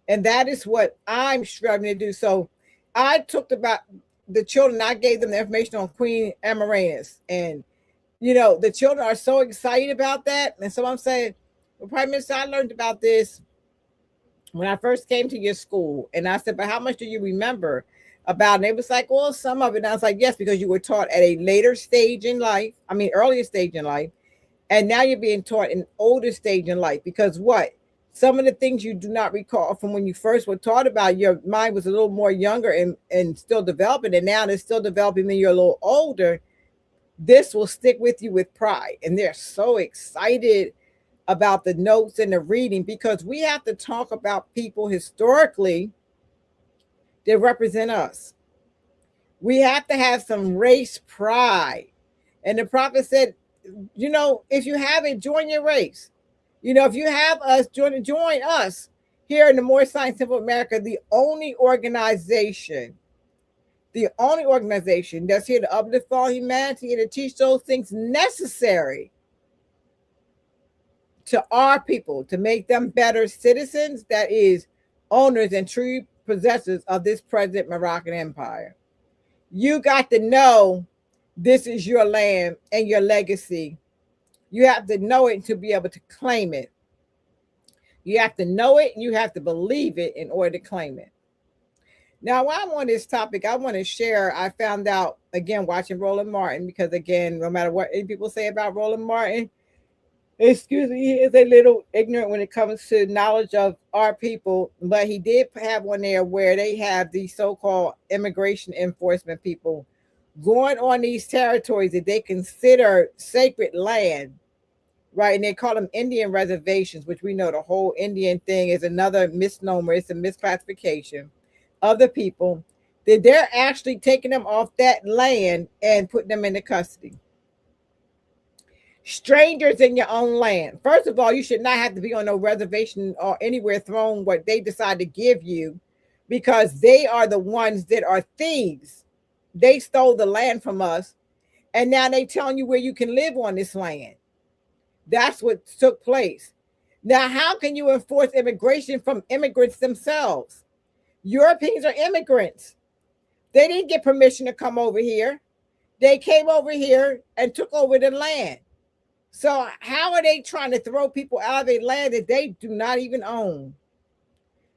And that is what I'm struggling to do. So I talked about the children. I gave them the information on Queen Amaranus. And, the children are so excited about that. And so I'm saying, well, Prime Minister, I learned about this when I first came to your school. And I said, but how much do you remember about it? And it was like, well, some of it. And I was like, yes, because you were taught at a later stage in life. Earlier stage in life. And now you're being taught an older stage in life, because what? Some of the things you do not recall from when you first were taught about, your mind was a little more younger and still developing, and now it's still developing when you're a little older. This will stick with you with pride. And they're so excited about the notes and the reading, because we have to talk about people historically that represent us. We have to have some race pride. And the prophet said, if you haven't, join your race. If you have us, join us here in the Moorish Scientific America, the only organization that's here to uplift all humanity and to teach those things necessary to our people, to make them better citizens, that is, owners and true possessors of this present Moroccan empire. You got to know this is your land and your legacy. You have to know it to be able to claim it. You have to know it and you have to believe it in order to claim it. Now, while I'm on this topic, I want to share, I found out, again, watching Roland Martin, because, again, no matter what any people say about Roland Martin, excuse me, he is a little ignorant when it comes to knowledge of our people. But he did have one there where they have these so-called immigration enforcement people going on these territories that they consider sacred land, right? And they call them Indian reservations, which we know the whole Indian thing is another misnomer. It's a misclassification of the people, that they're actually taking them off that land and putting them into custody. Strangers in your own land. First of all, you should not have to be on no reservation or anywhere thrown what they decide to give you, because they are the ones that are thieves. They stole the land from us, and now they telling you where you can live on this land. That's what took place. Now, how can you enforce immigration from immigrants themselves? Europeans are immigrants. They didn't get permission to come over here. They came over here and took over the land. So how are they trying to throw people out of a land that they do not even own?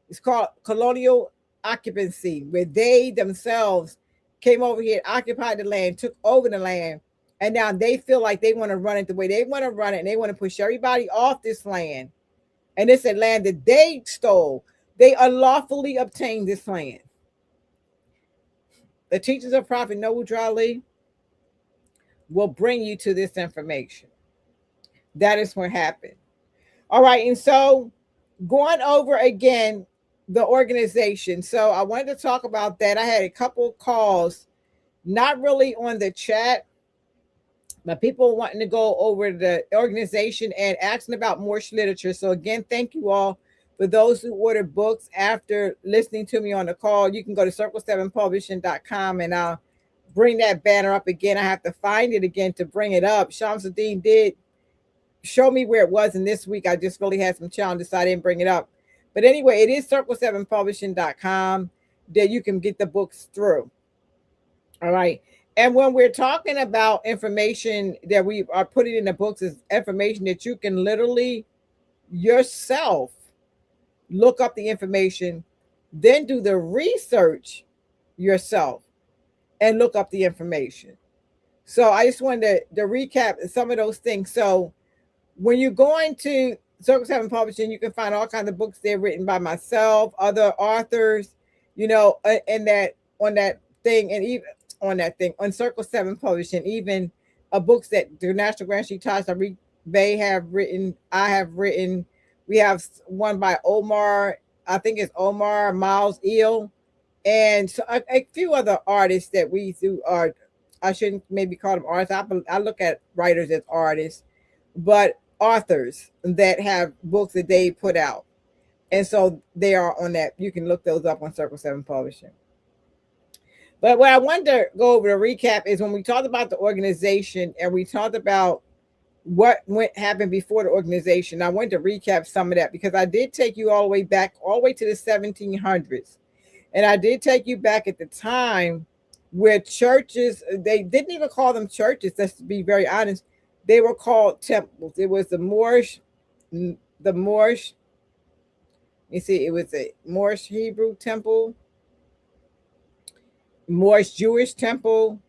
It's called colonial occupancy, where they themselves came over here, occupied the land, took over the land, And now they feel like they want to run it the way they want to run it, and they want to push everybody off this land. And it's a land that they stole. They unlawfully obtained this land. The teachers of Prophet Noble Drali will bring you to this information. That is what happened. All right. And so going over again the organization. So I wanted to talk about that. I had a couple calls, not really on the chat, but people wanting to go over the organization and asking about Moorish literature. So again, thank you all for those who ordered books after listening to me on the call. You can go to circle7publishing.com and I'll bring that banner up again. I have to find it again to bring it up. Shamsuddin did show me where it was, and this week I just really had some challenges, so I didn't bring it up. But anyway, it is circle7publishing.com that you can get the books through. All right. And when we're talking about information that we are putting in the books, is information that you can literally yourself look up the information, then do the research yourself and look up the information. So I just wanted to recap some of those things. So when you're going to Circle 7 Publishing, you can find all kinds of books there written by myself, other authors, and that on that thing, and even on that thing on Circle 7 Publishing, even books that the National Grand Street Tasha they have written, I have written. We have one by Omar, I think it's Omar Miles Eel, and so a few other artists that we do are. I shouldn't maybe call them artists. I look at writers as artists, but authors that have books that they put out. And so they are on that. You can look those up on Circle 7 Publishing. But what I wanted to go over to recap is when we talked about the organization and we talked about what happened before the organization. I wanted to recap some of that because I did take you all the way back, all the way to the 1700s. And I did take you back at the time where churches, they didn't even call them churches, let's be very honest. They were called temples. It was the Moorish, you see, it was a Moorish Hebrew temple, Moorish Jewish temple.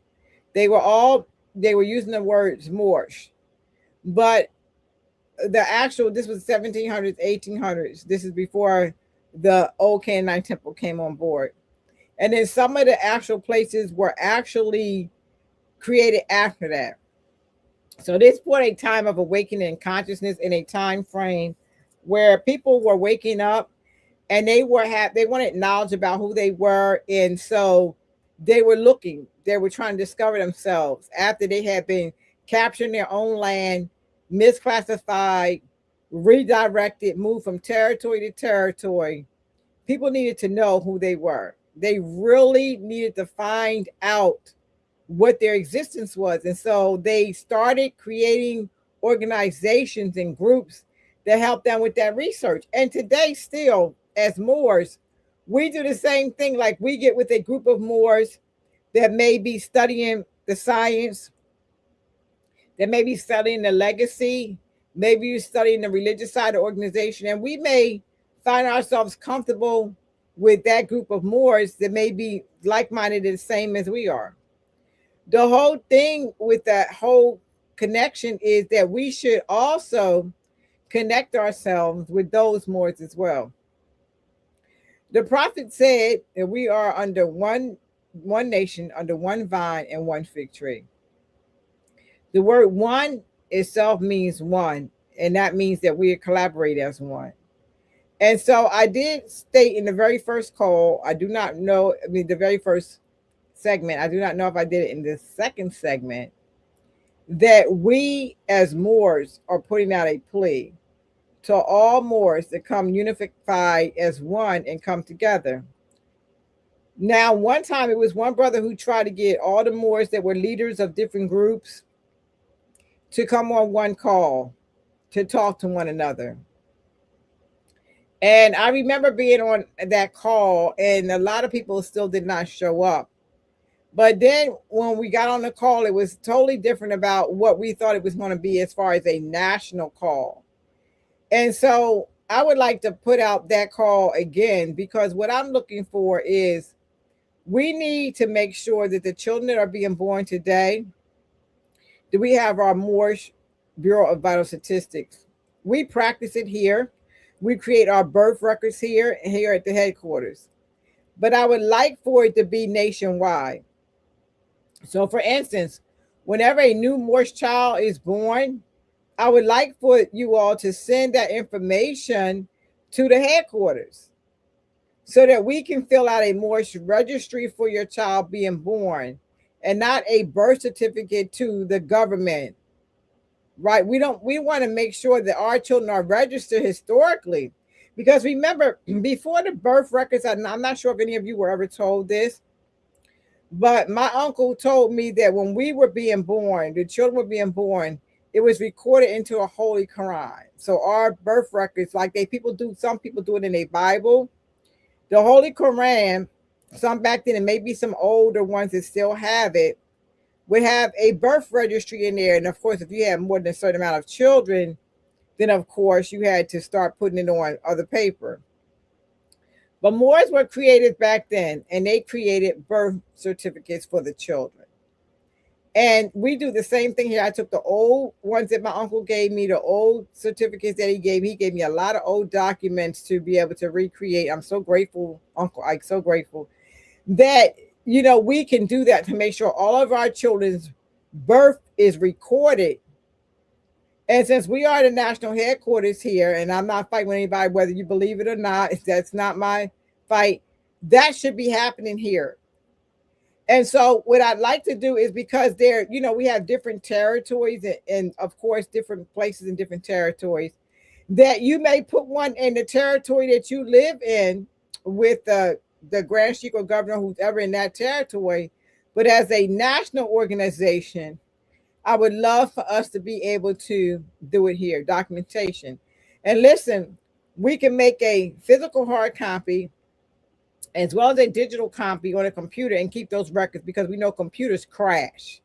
They were using the words Moorish. But this was 1700s, 1800s. This is before the old Canaanite temple came on board. And then some of the actual places were actually created after that. So this was a time of awakening consciousness in a time frame where people were waking up and they wanted knowledge about who they were. And so they were trying to discover themselves after they had been capturing their own land, misclassified, redirected, moved from territory to territory. People needed to know who they were. They really needed to find out what their existence was. And so they started creating organizations and groups that help them with that research. And today, still, as Moors, we do the same thing. Like we get with a group of Moors that may be studying the science, that may be studying the legacy, maybe you're studying the religious side of the organization, and we may find ourselves comfortable with that group of Moors that may be like-minded and the same as we are. The whole thing with that whole connection is that we should also connect ourselves with those Moors as well. The prophet said that we are under one nation, under one vine and one fig tree. The word one itself means one, and that means that we collaborate as one. And so I did state in the very first call, the very first segment, I do not know if I did it in the second segment, that we as Moors are putting out a plea to all Moors to come unified as one and come together. Now, one time it was one brother who tried to get all the Moors that were leaders of different groups to come on one call to talk to one another. And I remember being on that call, and a lot of people still did not show up. But then when we got on the call, it was totally different about what we thought it was going to be as far as a national call. And so I would like to put out that call again, because what I'm looking for is we need to make sure that the children that are being born today, Do we have our Moorish Bureau of Vital Statistics? We practice it here. We create our birth records here at the headquarters. But I would like for it to be nationwide. So, for instance, whenever a new Moorish child is born, I would like for you all to send that information to the headquarters so that we can fill out a Moorish registry for your child being born and not a birth certificate to the government. Right? We want to make sure that our children are registered historically. Because remember, before the birth records, I'm not sure if any of you were ever told this, but my uncle told me that when we were being born, the children were being born, it was recorded into a holy Quran. So our birth records, like some people do it in a Bible. The Holy Quran, some back then, and maybe some older ones that still have it, would have a birth registry in there. And of course, if you had more than a certain amount of children, then of course you had to start putting it on other paper. But Moors were created back then, and they created birth certificates for the children. And we do the same thing here. I took the old ones that my uncle gave me, the old certificates that he gave me. He gave me a lot of old documents to be able to recreate. I'm so grateful, Uncle Ike, so grateful that, we can do that to make sure all of our children's birth is recorded. And since we are the national headquarters here, and I'm not fighting with anybody, whether you believe it or not, that's not my fight, that should be happening here. And so what I'd like to do is, because we have different territories and of course different places in different territories, that you may put one in the territory that you live in with the Grand Sheik or governor, who's ever in that territory. But as a national organization, I would love for us to be able to do it here, documentation. And listen, we can make a physical hard copy as well as a digital copy on a computer and keep those records, because we know computers crash.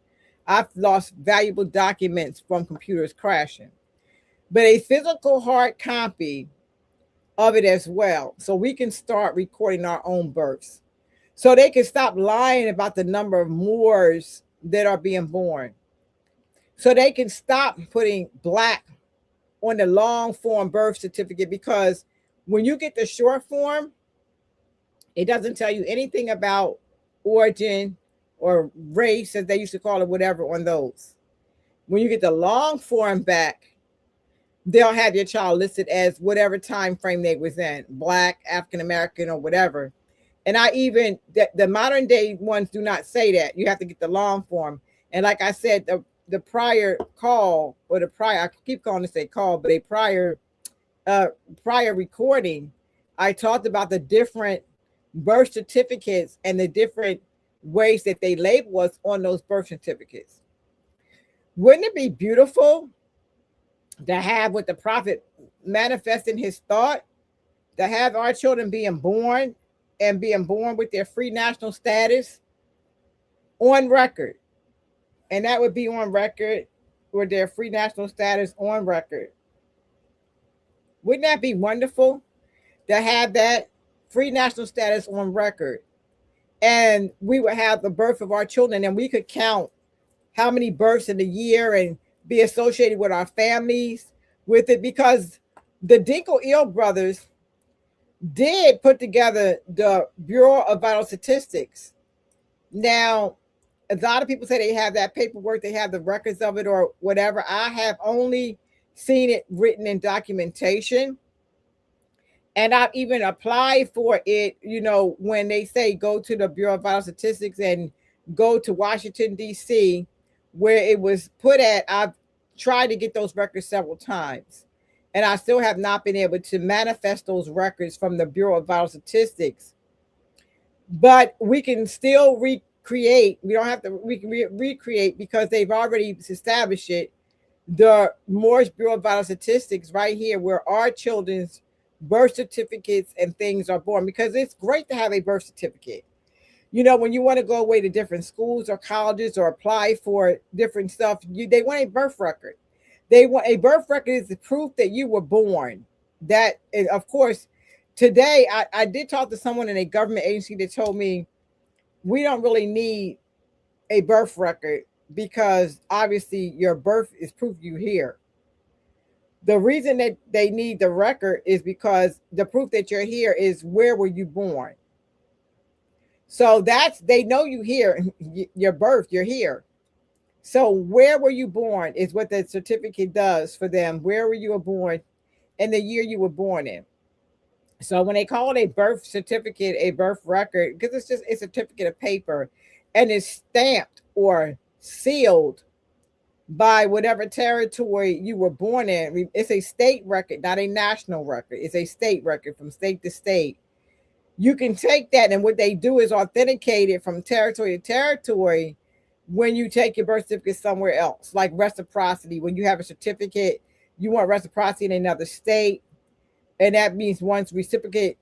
I've lost valuable documents from computers crashing. But a physical hard copy of it as well, so we can start recording our own births. So they can stop lying about the number of Moors that are being born. So they can stop putting black on the long form birth certificate, because when you get the short form, it doesn't tell you anything about origin or race, as they used to call it, whatever, on those. When you get the long form back, they'll have your child listed as whatever time frame they was in, black, African American, or whatever. And the modern day ones do not say that. You have to get the long form. And like I said, the prior call, I keep calling this a call, but a prior recording, I talked about the different birth certificates and the different ways that they label us on those birth certificates. Wouldn't it be beautiful to have what the prophet manifested in his thought, to have our children being born with their free national status on record? And that would be on record, with their free national status on record. Wouldn't that be wonderful to have that free national status on record? And we would have the birth of our children, and we could count how many births in a year and be associated with our families with it, because the Dinkel-Eel brothers did put together the Bureau of Vital Statistics. Now, a lot of people say they have that paperwork, they have the records of it or whatever. I have only seen it written in documentation. And I've even applied for it, when they say go to the Bureau of Vital Statistics and go to Washington, D.C., where it was put at. I've tried to get those records several times, and I still have not been able to manifest those records from the Bureau of Vital Statistics. But we can still recreate. We don't have to recreate, because they've already established it. The Moorish Bureau of Vital Statistics right here, where our children's birth certificates and things are born, because it's great to have a birth certificate. When you want to go away to different schools or colleges or apply for different stuff, they want a birth record. They want a birth record is the proof that you were born. That, of course, today I did talk to someone in a government agency that told me we don't really need a birth record, because obviously your birth is proof you here. The reason that they need the record is because the proof that you're here is where were you born. So that's, they know you here, your birth, you're here. So where were you born is what the certificate does for them. Where were you born and the year you were born in. So when they call it a birth certificate, a birth record, because it's just a certificate of paper and it's stamped or sealed by whatever territory you were born in. It's a state record, not a national record. It's a state record from state to state. You can take that, and what they do is authenticate it from territory to territory when you take your birth certificate somewhere else, like reciprocity. When you have a certificate, you want reciprocity in another state, and that means once reciprocate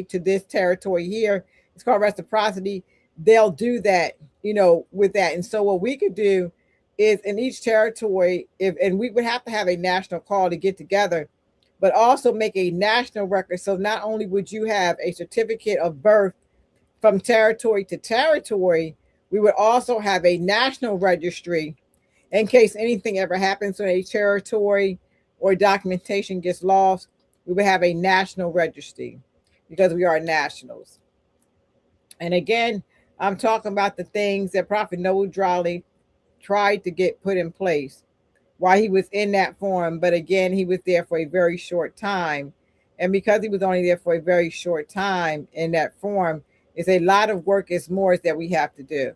to this territory here, it's called reciprocity. They'll do that, with that. And so what we could do is in each territory, and we would have to have a national call to get together, but also make a national record. So not only would you have a certificate of birth from territory to territory, we would also have a national registry in case anything ever happens in a territory or documentation gets lost. We would have a national registry because we are nationals. And again, I'm talking about the things that Prophet Noah Drawley tried to get put in place while he was in that form. But again, he was there for a very short time. And because he was only there for a very short time in that form, it's a lot of work as Moors that we have to do.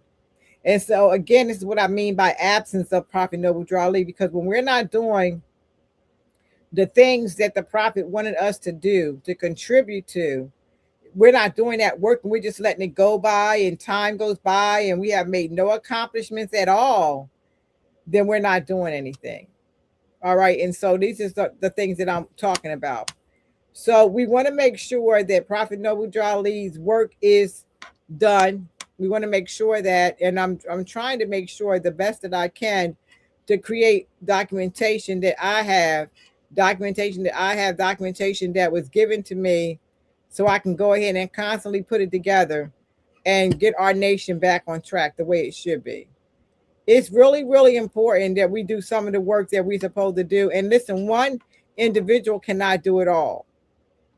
And so again, this is what I mean by absence of Prophet Noble Drawley, because when we're not doing the things that the prophet wanted us to do, to contribute to, we're not doing that work, and we're just letting it go by, and time goes by, and we have made no accomplishments at all, then we're not doing anything. All right. And so these are the things that I'm talking about. So we want to make sure that Prophet Noble Drawley's work is done. We want to make sure that, and I'm trying to make sure the best that I can to create documentation that I have, documentation that was given to me, so I can go ahead and constantly put it together and get our nation back on track the way it should be. It's really, really important that we do some of the work that we're supposed to do. And listen, one individual cannot do it all,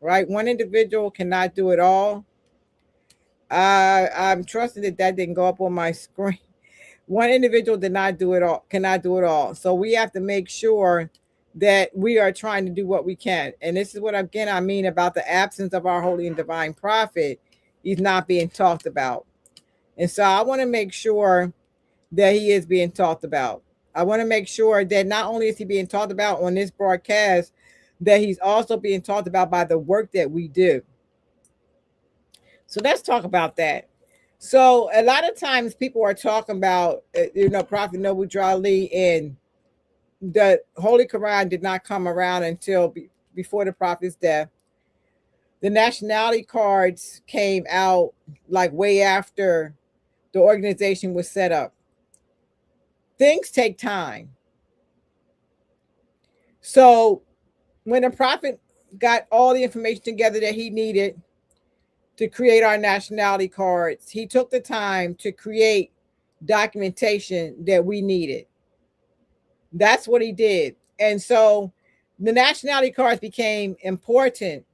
right? One individual cannot do it all. I'm trusting that didn't go up on my screen. One individual did not do it all, cannot do it all. So we have to make sure that we are trying to do what we can. And this is what, again, I mean about the absence of our holy and divine prophet. He's not being talked about. And so I want to make sure that he is being talked about. I want to make sure that not only is he being talked about on this broadcast, that he's also being talked about by the work that we do. So let's talk about that. So a lot of times people are talking about, Prophet Noble Drawley, and the Holy Quran did not come around until before the prophet's death. The nationality cards came out like way after the organization was set up. Things take time. So when the prophet got all the information together that he needed to create our nationality cards, he took the time to create documentation that we needed. That's what he did. And so the nationality cards became important.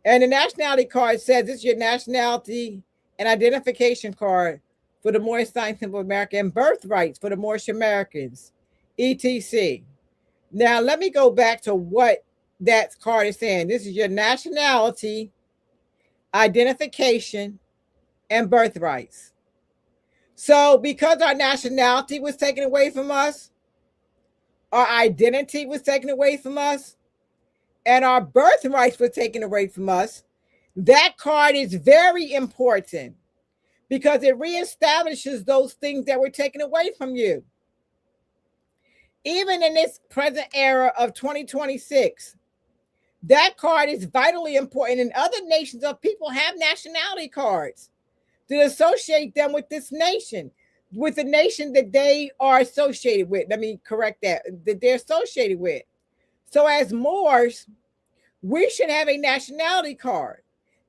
And the nationality card says this is your nationality and identification card for the Moorish Science of America, and birthrights for the Moorish Americans, etc. Now, let me go back to what that card is saying. This is your nationality, identification, and birthrights. So because our nationality was taken away from us, our identity was taken away from us, and our birthrights were taken away from us, that card is very important because it reestablishes those things that were taken away from you. Even in this present era of 2026, that card is vitally important. And other nations of people have nationality cards to associate them with this nation, with the nation that they are associated with. Let me correct that they're associated with. So as Moors, we should have a nationality card.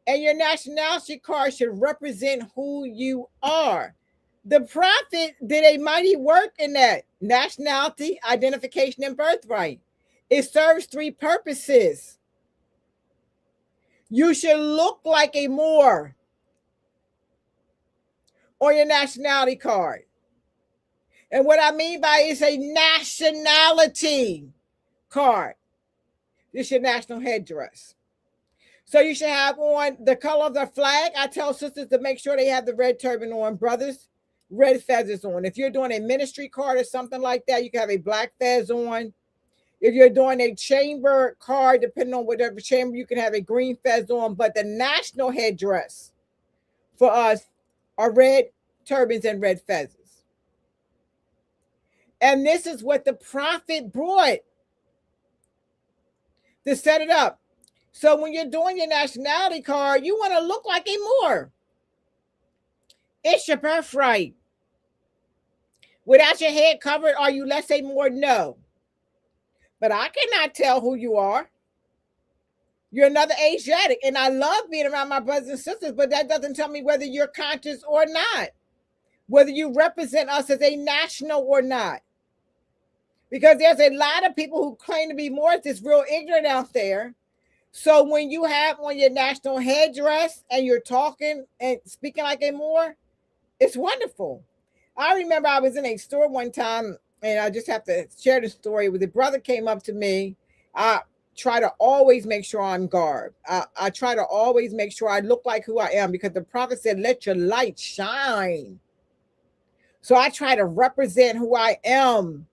And your nationality card should represent who you are. The prophet did a mighty work in that nationality, identification, and birthright. It serves three purposes. You should look like a Moor on your nationality card. And what I mean by it's a nationality card. This is your national headdress. So you should have on the color of the flag. I tell sisters to make sure they have the red turban on. Brothers, red feathers on. If you're doing a ministry card or something like that, you can have a black fez on. If you're doing a chamber card, depending on whatever chamber, you can have a green fez on. But the national headdress for us are red turbans and red feathers. And this is what the prophet brought to set it up. So when you're doing your nationality card, you want to look like a Moor. It's your birthright. Without your head covered, are you less a Moor? No. But I cannot tell who you are. You're another Asiatic. And I love being around my brothers and sisters, but that doesn't tell me whether you're conscious or not, whether you represent us as a national or not. Because there's a lot of people who claim to be Moors that's real ignorant out there. So when you have on your national headdress and you're talking and speaking like a Moor, it's wonderful. I remember I was in a store one time, and I just have to share the story. With a brother came up to me. I try to always make sure I'm garbed. I try to always make sure I look like who I am, because the prophet said, let your light shine. So I try to represent who I am.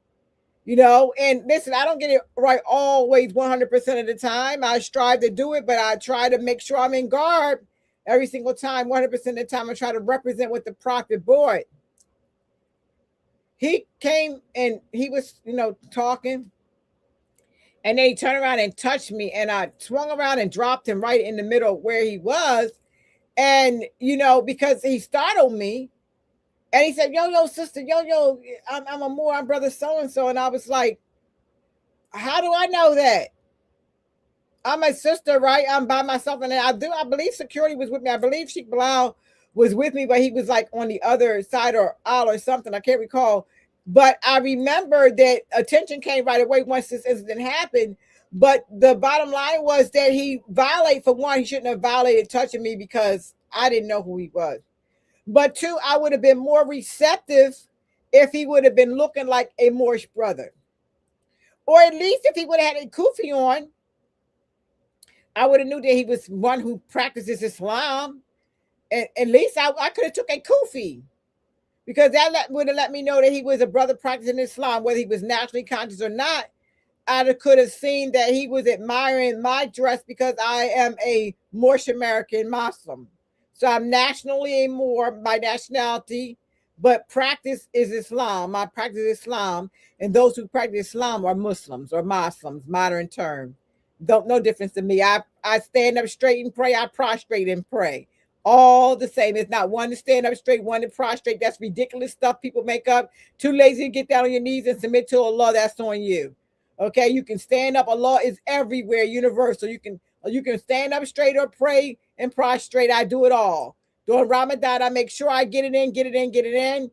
And listen, I don't get it right always 100% of the time. I strive to do it, but I try to make sure I'm in garb every single time. 100% of the time, I try to represent what the prophet brought. He came and he was, talking, and then he turned around and touched me, and I swung around and dropped him right in the middle where he was. And, because he startled me. And he said, yo, sister, I'm a Moor, I'm brother so-and-so. And I was like, how do I know that? I'm a sister, right? I'm by myself. And I believe security was with me. I believe Sheikh Bilal was with me, but he was like on the other side or aisle or something. I can't recall. But I remember that attention came right away once this incident happened. But the bottom line was that he violated, for one, he shouldn't have violated touching me because I didn't know who he was. But two, I would have been more receptive if he would have been looking like a Moorish brother. Or at least if he would have had a kufi on, I would have knew that he was one who practices Islam. And at least I could have took a kufi, because that would have let me know that he was a brother practicing Islam, whether he was naturally conscious or not. I could have seen that he was admiring my dress because I am a Moorish American Muslim. So I'm nationally a Moor by nationality, but practice is Islam. I practice Islam, and those who practice Islam are Muslims or Muslims, modern term. No difference to me. I stand up straight and pray. I prostrate and pray. All the same. It's not one to stand up straight, one to prostrate. That's ridiculous stuff people make up. Too lazy to get down on your knees and submit to Allah. That's on you. Okay, you can stand up. Allah is everywhere, universal. You can stand up straight or pray and prostrate. I do it all. During Ramadan, I make sure I get it in.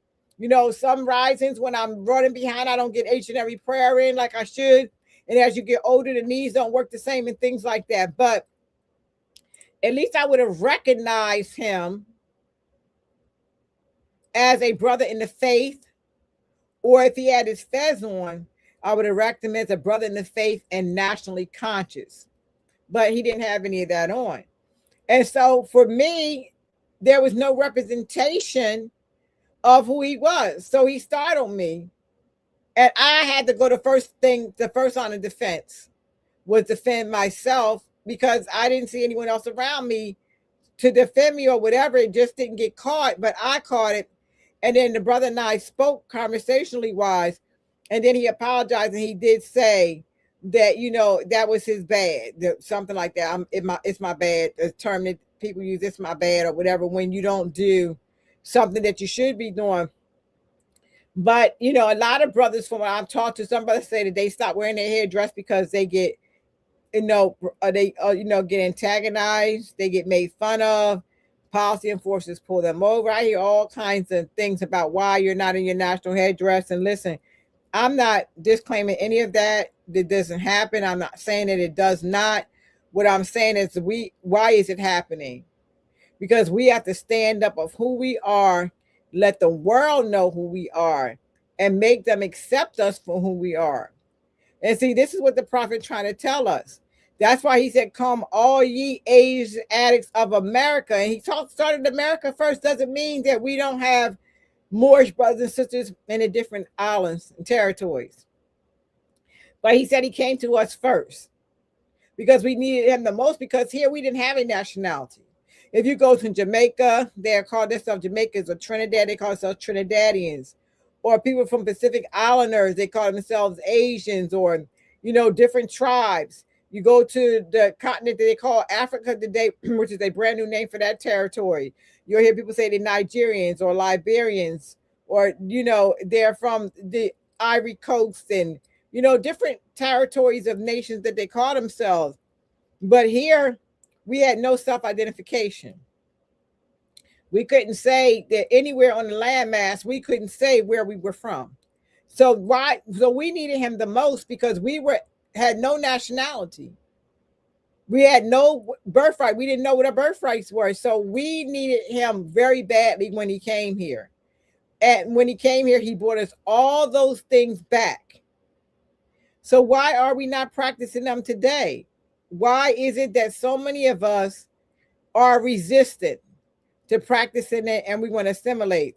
Some risings when I'm running behind, I don't get each and every prayer in like I should. And as you get older, the knees don't work the same and things like that. But at least I would have recognized him as a brother in the faith. Or if he had his fez on, I would have recognized him as a brother in the faith and nationally conscious. But he didn't have any of that on. And so for me, there was no representation of who he was. So he startled me. And I had to go the first line of defense was defend myself, because I didn't see anyone else around me to defend me or whatever. It just didn't get caught, but I caught it. And then the brother and I spoke conversationally wise. And then he apologized, and he did say that, that was his bad, something like that. It's my bad. The term that people use, it's my bad or whatever, when you don't do something that you should be doing. But, a lot of brothers, from what I've talked to, some brothers say that they stop wearing their hairdress because they get, get antagonized, they get made fun of, policy enforcers pull them over. I hear all kinds of things about why you're not in your national headdress. And listen, I'm not disclaiming any of that. That doesn't happen. I'm not saying that it does not. What I'm saying is why is it happening? Because we have to stand up of who we are, let the world know who we are, and make them accept us for who we are. And see, this is what the prophet trying to tell us. That's why he said, "Come, all ye Asian addicts of America." And he started America first. Doesn't mean that we don't have Moorish brothers and sisters in the different islands and territories. But he said he came to us first because we needed him the most, because here we didn't have a nationality. If you go to Jamaica, they're called themselves Jamaicans, or Trinidad, they call themselves Trinidadians. Or people from Pacific Islanders, they call themselves Asians, or, different tribes. You go to the continent that they call Africa today, which is a brand new name for that territory. You'll hear people say they're Nigerians or Liberians, or, they're from the Ivory Coast, and, different territories of nations that they call themselves. But here, we had no self-identification. We couldn't say that anywhere on the landmass, we couldn't say where we were from. So we needed him the most because had no nationality. We had no birthright. We didn't know what our birthrights were. So we needed him very badly when he came here. And when he came here, he brought us all those things back. So why are we not practicing them today? Why is it that so many of us are resistant to practicing it and we want to assimilate?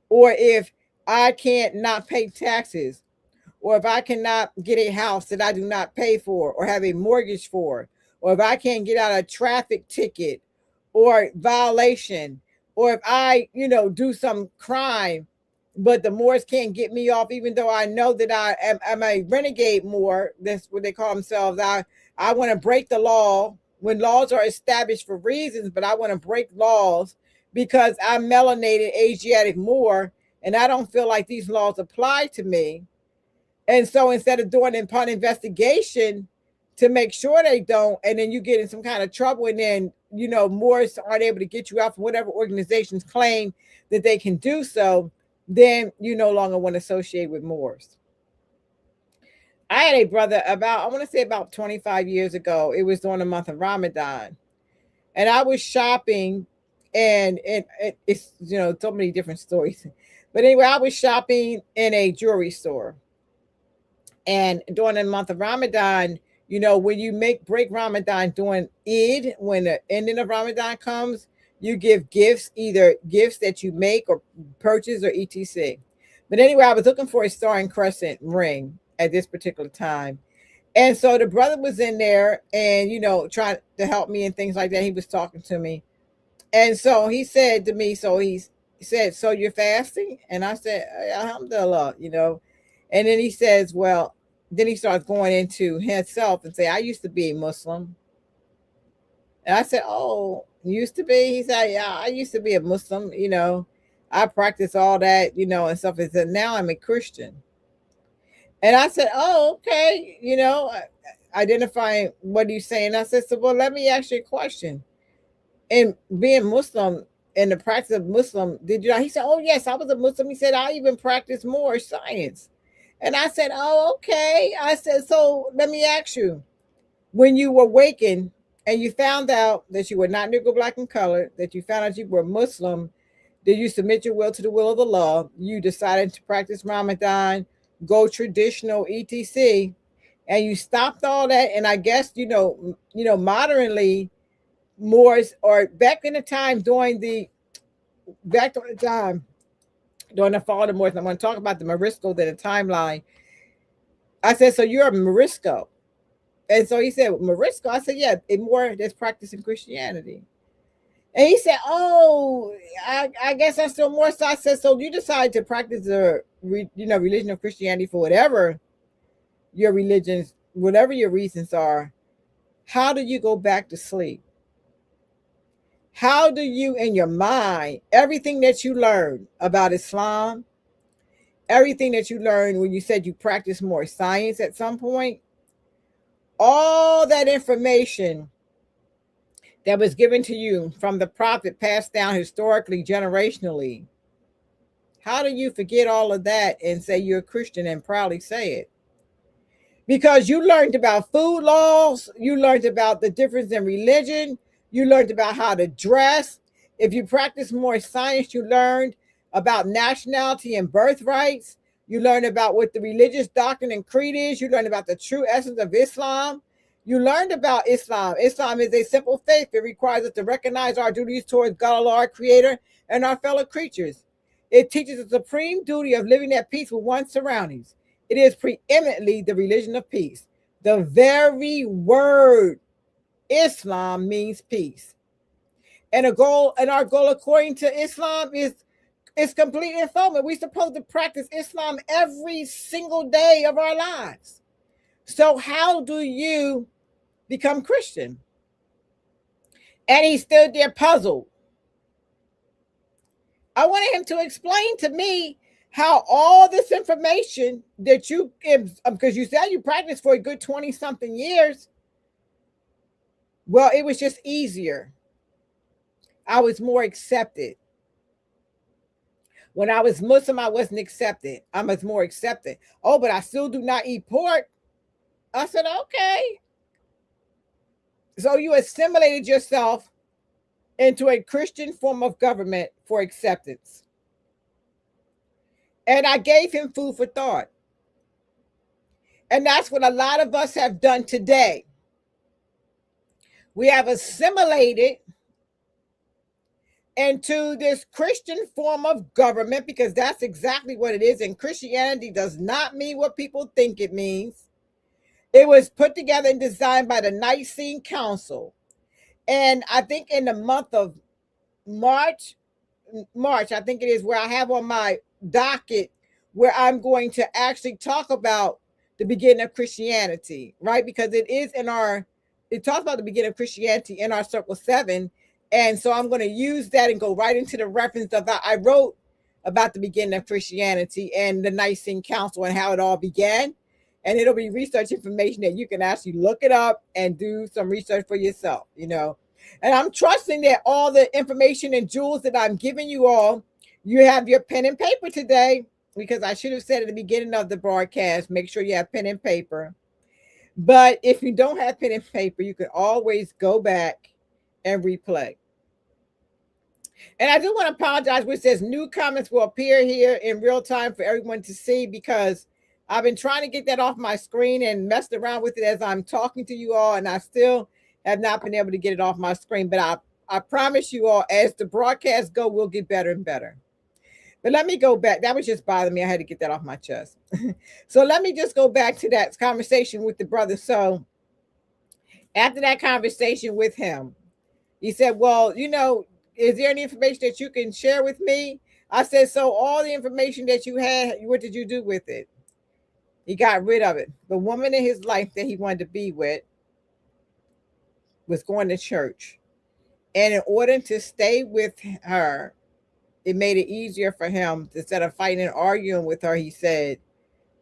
Or if I can't not pay taxes, or if I cannot get a house that I do not pay for or have a mortgage for, or if I can't get out a traffic ticket or violation, or if I, do some crime, but the Moors can't get me off, even though I know that I'm a renegade Moor. That's what they call themselves. I want to break the law when laws are established for reasons, but I want to break laws because I'm melanated Asiatic Moor, and I don't feel like these laws apply to me. And so instead of doing upon investigation to make sure they don't, and then you get in some kind of trouble, and then, Moors aren't able to get you out from whatever organizations claim that they can do so, then you no longer want to associate with Moors. I had a brother about 25 years ago. It was during the month of Ramadan. And I was shopping, and it's, so many different stories. But anyway, I was shopping in a jewelry store. And during the month of Ramadan, when you break Ramadan during Eid, when the ending of Ramadan comes, you give gifts, either gifts that you make or purchase or etc. But anyway, I was looking for a star and crescent ring at this particular time. And so the brother was in there and, trying to help me and things like that. He was talking to me. And so he said to me, he said, "So you're fasting?" And I said, "Alhamdulillah, And then he says, well, then he starts going into himself and say, "I used to be a Muslim." And I said, "Oh, used to be?" He said, "Yeah, I used to be a Muslim, I practice all that, and stuff." He said, "Now I'm a Christian." And I said, "Oh, okay, identifying what he's saying." I said, "So, well, let me ask you a question. In being Muslim, in the practice of Muslim, did you?" He said, "Oh, yes, I was a Muslim." He said, "I even practice Moorish science." And I said, "Oh, okay." I said, "So let me ask you, when you were wakened and you found out that you were not Negro, black, and colored, that you found out you were Muslim, did you submit your will to the will of the law? You decided to practice Ramadan, go traditional, etc., and you stopped all that. And I guess, modernly, Moors, or back in the time during the fall of the Moors, I'm going to talk about the Morisco, the timeline." I said, "So you're a Morisco?" And so he said, "Morisco?" I said, "Yeah, a Moor that's practicing Christianity." And he said, "Oh, I guess that's still more." So I said, "So you decide to practice the religion of Christianity for whatever your religions, whatever your reasons are. How do you go back to sleep? How do you, in your mind, everything that you learned about Islam, everything that you learned when you said you practice more science at some point, all that information that was given to you from the prophet, passed down historically, generationally. How do you forget all of that and say you're a Christian and proudly say it? Because you learned about food laws, you learned about the difference in religion, you learned about how to dress. If you practice more science, you learned about nationality and birthrights. You learned about what the religious doctrine and creed is. You learned about the true essence of Islam. You learned about Islam. Islam is a simple faith. It requires us to recognize our duties towards God, Allah, our creator, and our fellow creatures. It teaches the supreme duty of living at peace with one's surroundings. It is preeminently the religion of peace. The very word Islam means peace. And our goal according to Islam is complete fulfillment. We're supposed to practice Islam every single day of our lives. So how do you become Christian? And he's still there puzzled. I wanted him to explain to me how all this information that you, because you said you practiced for a good 20 something years. Well, it was just easier. I was more accepted. When I was Muslim, I wasn't accepted. I was more accepted. Oh, but I still do not eat pork. I said, okay. So you assimilated yourself into a Christian form of government for acceptance. And I gave him food for thought. And that's what a lot of us have done today. We have assimilated into this Christian form of government, because that's exactly what it is. And Christianity does not mean what people think it means. It was put together and designed by the Nicene Council. And I think in the month of March, I think it is, where I have on my docket where I'm going to actually talk about the beginning of Christianity, right? Because it talks about the beginning of Christianity in our Circle 7. And so I'm going to use that and go right into the reference of I wrote about the beginning of Christianity and the Nicene Council and how it all began. And it'll be research information that you can actually look it up and do some research for yourself, And I'm trusting that all the information and jewels that I'm giving you all, you have your pen and paper today, because I should have said at the beginning of the broadcast, make sure you have pen and paper. But if you don't have pen and paper, you can always go back and replay. And I do want to apologize, which says new comments will appear here in real time for everyone to see, because I've been trying to get that off my screen and messed around with it as I'm talking to you all, and I still have not been able to get it off my screen. But I promise you all, as the broadcasts go, we'll get better and better. But let me go back. That was just bothering me. I had to get that off my chest. So let me just go back to that conversation with the brother. So after that conversation with him, he said, well, is there any information that you can share with me? I said, so all the information that you had, what did you do with it? He got rid of it. The woman in his life that he wanted to be with was going to church. And in order to stay with her, it made it easier for him, instead of fighting and arguing with her, he said,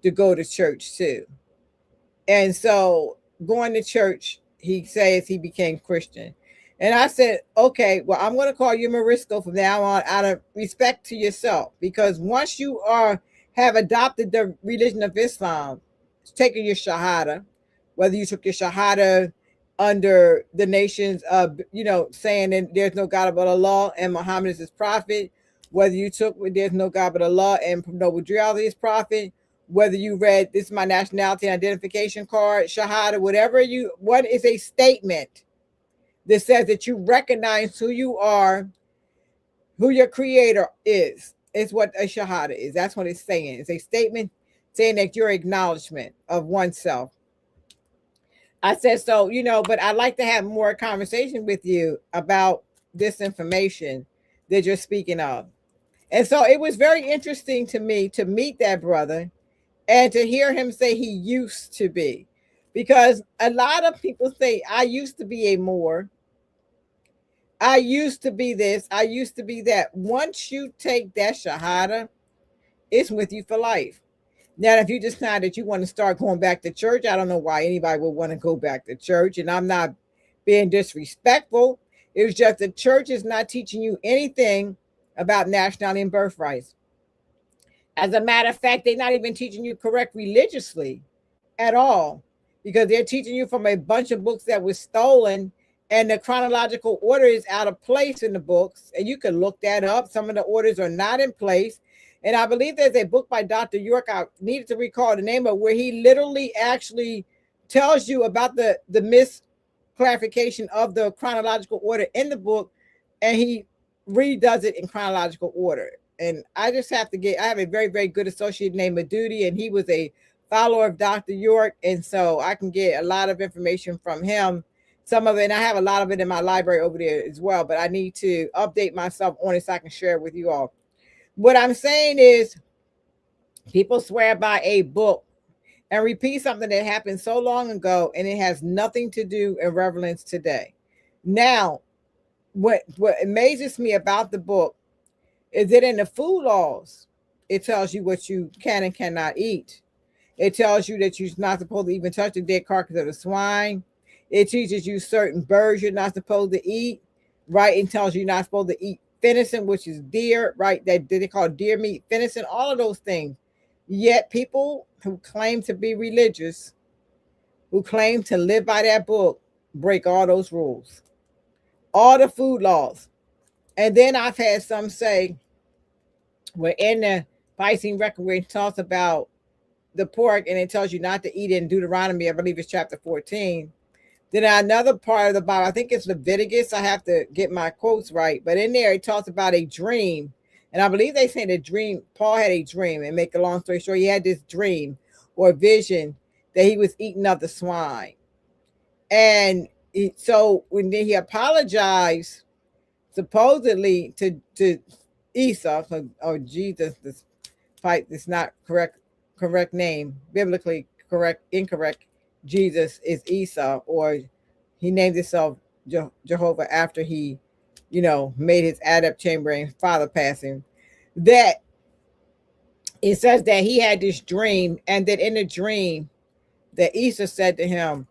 to go to church too. And so going to church, he says he became Christian. And I said, okay, well, I'm going to call you Morisco from now on, out of respect to yourself, because once you have adopted the religion of Islam, taking your Shahada, whether you took your Shahada under the nations of, saying that there's no God but Allah and Muhammad is his prophet, whether you took there's no God but Allah and Noble Dreality is prophet, whether you read this is my nationality and identification card, Shahada, what is a statement that says that you recognize who you are, who your creator is. It's what a Shahada is. That's what it's saying. It's a statement saying that your acknowledgement of oneself. I said, so, but I'd like to have more conversation with you about this information that you're speaking of. And so it was very interesting to me to meet that brother and to hear him say he used to be. Because a lot of people say, I used to be a Moor. I used to be this. I used to be that. Once you take that Shahada, it's with you for life. Now, if you decide that you want to start going back to church, I don't know why anybody would want to go back to church. And I'm not being disrespectful. It was just the church is not teaching you anything about nationality and birthrights. As a matter of fact, they're not even teaching you correct religiously at all, because they're teaching you from a bunch of books that was stolen, and the chronological order is out of place in the books. And you can look that up. Some of the orders are not in place. And I believe there's a book by Dr. York, I needed to recall the name of, where he literally actually tells you about the misclarification of the chronological order in the book, and he redoes it in chronological order. And I just have to I have a very, very good associate named Madudi, and he was a follower of Dr. York. And so I can get a lot of information from him. Some of it, and I have a lot of it in my library over there as well, but I need to update myself on it so I can share it with you all. What I'm saying is, people swear by a book and repeat something that happened so long ago, and it has nothing to do in relevance today. Now, what amazes me about the book is that in the food laws, it tells you what you can and cannot eat. It tells you that you're not supposed to even touch the dead carcass of the swine. It teaches you certain birds you're not supposed to eat, right? It tells you you're not supposed to eat venison, which is deer, right? That they call deer meat, venison, all of those things. Yet people who claim to be religious, who claim to live by that book, break all those rules, all the food laws. And then I've had some say, we're in the Piscean record where it talks about the pork, and it tells you not to eat it in Deuteronomy, I believe it's chapter 14. Then another part of the Bible, I think it's Leviticus, I have to get my quotes right, but in there it talks about a dream. And I believe they say the dream, Paul had a dream, and make a long story short, he had this dream or vision that he was eating of the swine. And so when he apologized supposedly to Esau, or Jesus, this fight, it's not correct name, biblically correct, incorrect. Jesus is Esau, or he named himself Jehovah after he, made his adept chamber and father passing. That it says that he had this dream, and that in the dream that Esau said to him,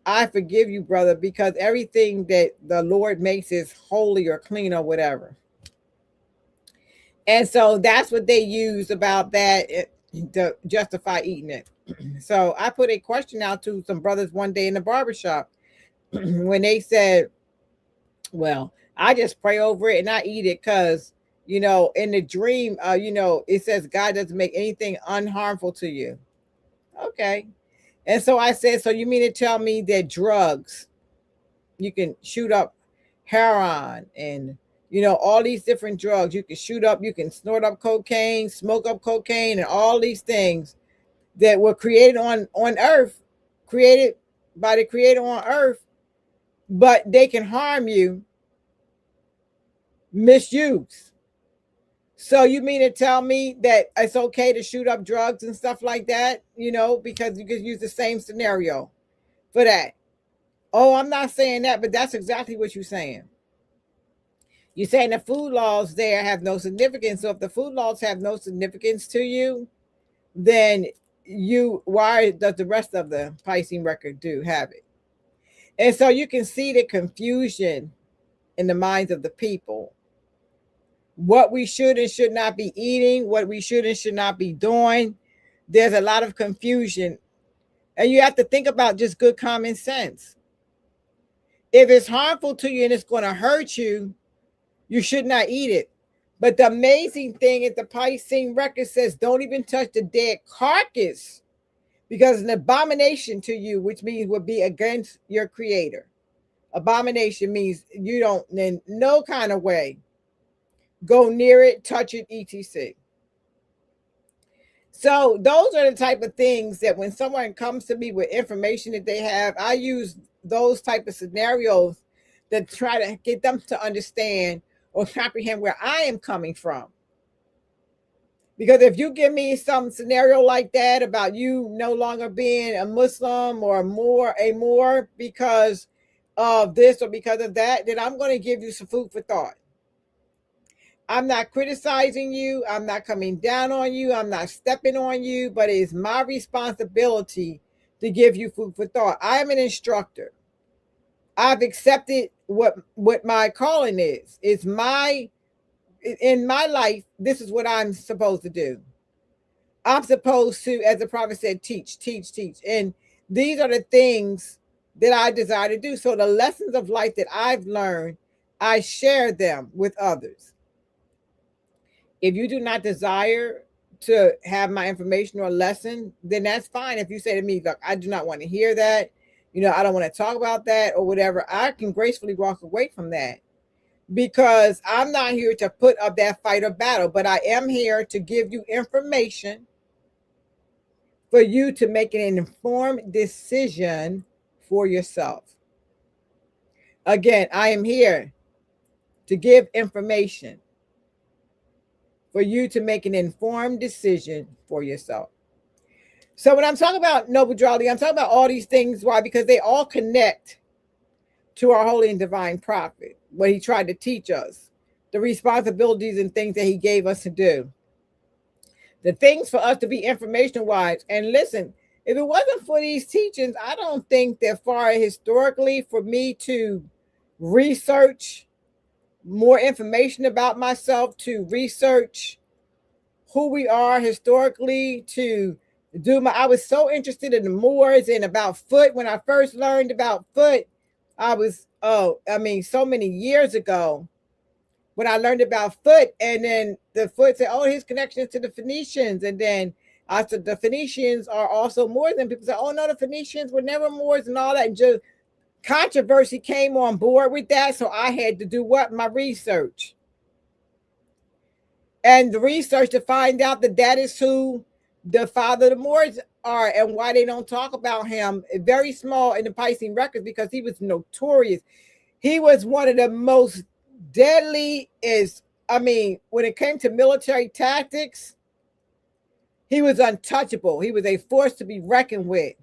I forgive you, brother, because everything that the Lord makes is holy or clean or whatever. And so that's what they use about that to justify eating it. So I put a question out to some brothers one day in the barbershop when they said, well, I just pray over it and I eat it because, in the dream, it says God doesn't make anything unharmful to you. Okay. And so I said, so you mean to tell me that drugs, you can shoot up heroin and, all these different drugs, you can shoot up, you can snort up cocaine, smoke up cocaine, and all these things that were created on earth, created by the creator on earth, but they can harm you, misuse. So you mean to tell me that it's okay to shoot up drugs and stuff like that, because you could use the same scenario for that? Oh, I'm not saying that, but that's exactly what you're saying. You're saying the food laws there have no significance. So if the food laws have no significance to you, then why does the rest of the Piscean record do have it? And so you can see the confusion in the minds of the people. What we should and should not be eating, what we should and should not be doing. There's a lot of confusion. And you have to think about just good common sense. If it's harmful to you and it's going to hurt you, you should not eat it. But the amazing thing is the Piscean record says don't even touch the dead carcass because it's an abomination to you, which means would be against your creator. Abomination means you don't in no kind of way go near it, touch it, etc. So those are the type of things that when someone comes to me with information that they have, I use those type of scenarios that try to get them to understand or comprehend where I am coming from. Because if you give me some scenario like that about you no longer being a Muslim or a Moor because of this or because of that, then I'm going to give you some food for thought. I'm not criticizing you. I'm not coming down on you. I'm not stepping on you, but it is my responsibility to give you food for thought. I am an instructor. I've accepted what my calling is. It's my in my life, this is what I'm supposed to do. I'm supposed to, as the prophet said, teach, teach, teach. And these are the things that I desire to do. So the lessons of life that I've learned, I share them with others. If you do not desire to have my information or lesson, then that's fine. If you say to me, look, I do not want to hear that, I don't want to talk about that or whatever, I can gracefully walk away from that, because I'm not here to put up that fight or battle, but I am here to give you information for you to make an informed decision for yourself. Again, I am here to give information for you to make an informed decision for yourself. So when I'm talking about noble duality, I'm talking about all these things. Why? Because they all connect to our holy and divine prophet, what he tried to teach us, the responsibilities and things that he gave us to do, the things for us to be information wise. And listen, if it wasn't for these teachings, I don't think that far historically for me to research more information about myself, to research who we are historically, to I was so interested in the Moors and about foot. When I first learned about foot, so many years ago, when I learned about foot, and then the foot said, oh, his connections to the Phoenicians. And then I said, the Phoenicians are also Moors. And people said, oh, no, the Phoenicians were never Moors and all that. And just controversy came on board with that. So I had to do what? My research. And the research to find out that that is who the father of the Moors are, and why they don't talk about him. Very small in the Piscean records, because he was notorious. He was one of the most deadly when it came to military tactics, he was untouchable. He was a force to be reckoned with.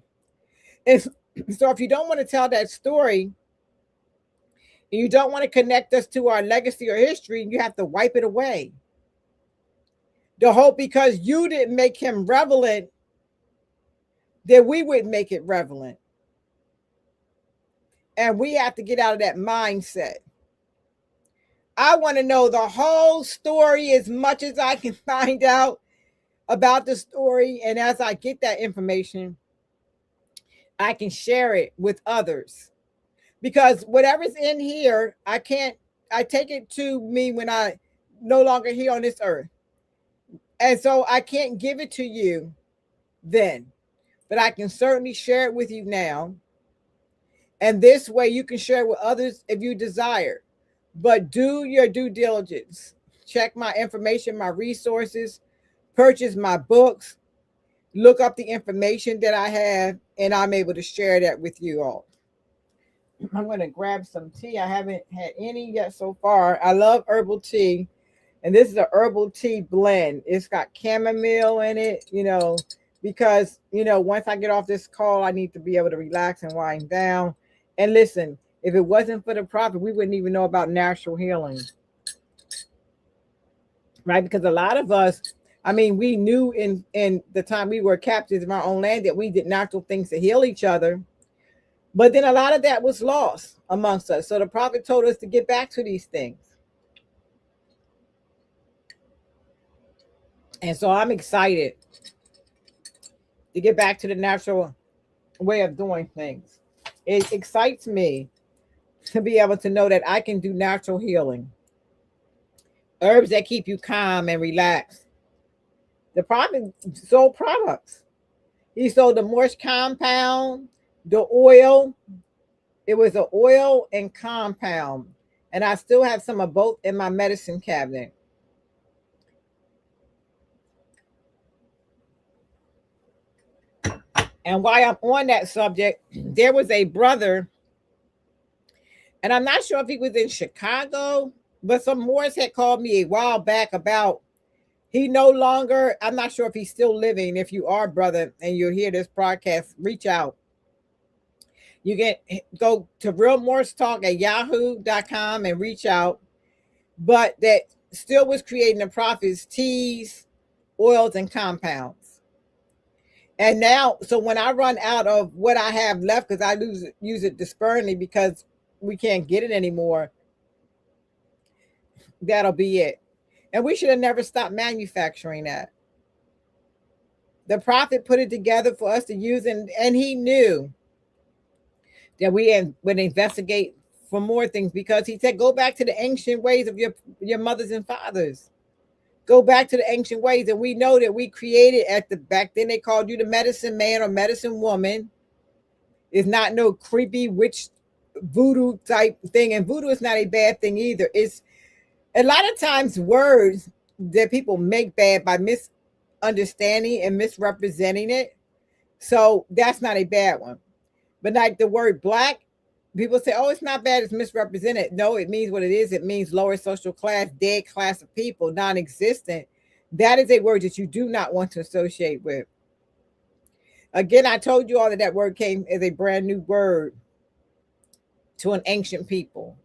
And so if you don't want to tell that story, and you don't want to connect us to our legacy or history, you have to wipe it away. The hope, because you didn't make him relevant, that we wouldn't make it relevant. And we have to get out of that mindset. I want to know the whole story as much as I can find out about the story. And as I get that information, I can share it with others. Because whatever's in here, I take it to me when I no longer here on this earth. And so I can't give it to you then, but I can certainly share it with you now. And this way you can share it with others if you desire. But do your due diligence. Check my information, my resources, purchase my books, look up the information that I have, and I'm able to share that with you all. I'm going to grab some tea. I haven't had any yet so far. I love herbal tea. And this is a herbal tea blend. It's got chamomile in it, because, once I get off this call, I need to be able to relax and wind down. And listen, if it wasn't for the prophet, we wouldn't even know about natural healing. Right? Because a lot of us, we knew in the time we were captives in our own land that we did natural things to heal each other. But then a lot of that was lost amongst us. So the prophet told us to get back to these things. And so I'm excited to get back to the natural way of doing things. It excites me to be able to know that I can do natural healing. Herbs that keep you calm and relaxed. The prophet sold products. He sold the Moorish compound, the oil. It was an oil and compound. And I still have some of both in my medicine cabinet. And while I'm on that subject, there was a brother, and I'm not sure if he was in Chicago, but some Moors had called me a while back about he no longer, I'm not sure if he's still living. If you are, brother, and you hear this broadcast, reach out. You can go to realmoorstalk@yahoo.com and reach out. But that still was creating the prophet's teas, oils, and compounds. And now, so when I run out of what I have left, because I use it sparingly, because we can't get it anymore, that'll be it. And we should have never stopped manufacturing that. The prophet put it together for us to use, and he knew that we would investigate for more things, because he said, go back to the ancient ways of your mothers and fathers. Go back to the ancient ways. And we know that we created back then they called you the medicine man or medicine woman. It's not no creepy witch voodoo type thing. And voodoo is not a bad thing either. It's a lot of times words that people make bad by misunderstanding and misrepresenting it. So that's not a bad one. But like the word black, people say, oh, it's not bad, it's misrepresented. No, it means what it is. It means lower social class, dead class of people, non-existent. That is a word that you do not want to associate with. Again, I told you all that word came as a brand new word to an ancient people.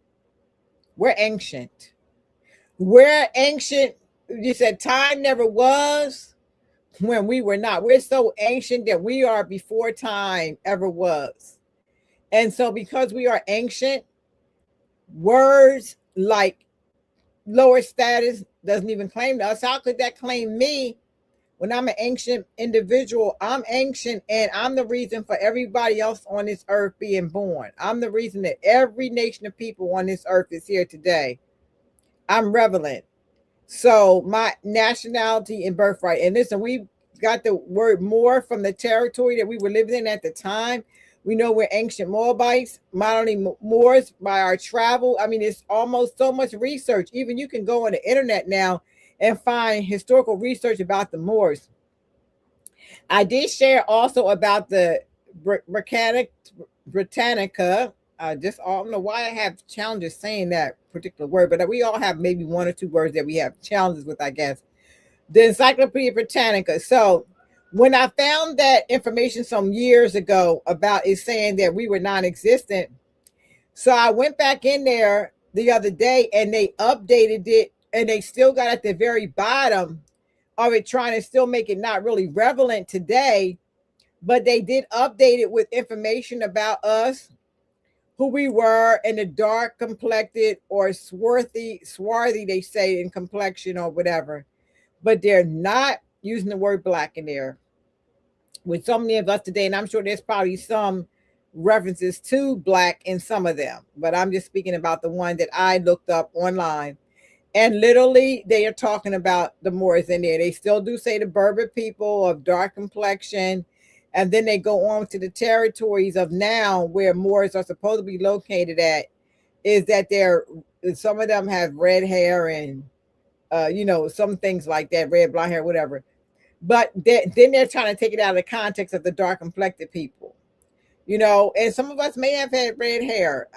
We're ancient. We're ancient. You said time never was when we were not. We're so ancient that we are before time ever was. And so because we are ancient, words like lower status doesn't even claim us. How could that claim me when I'm an ancient individual? I'm ancient, and I'm the reason for everybody else on this earth being born. I'm the reason that every nation of people on this earth is here today. I'm relevant. So my nationality and birthright. And listen, we got the word Moor from the territory that we were living in at the time. We know we're ancient Moabites, not only Moors by our travel. I mean, it's almost so much research. Even you can go on the internet now and find historical research about the Moors. I did share also about the Britannica. I don't know why I have challenges saying that particular word, but we all have maybe one or two words that we have challenges with, I guess. The Encyclopedia Britannica. So when I found that information some years ago about it saying that we were non-existent, so I went back in there the other day and they updated it, and they still got at the very bottom of it, trying to still make it not really relevant today, but they did update it with information about us, who we were, and the dark complected or swarthy, they say in complexion or whatever. But they're not using the word black in there with so many of us today. And I'm sure there's probably some references to black in some of them, but I'm just speaking about the one that I looked up online. And literally they are talking about the Moors in there. They still do say the Berber people of dark complexion. And then they go on to the territories of now where Moors are supposed to be located at, is that some of them have red hair and some things like that, red, blonde hair, whatever. But then they're trying to take it out of the context of the dark complected people, and some of us may have had red hair.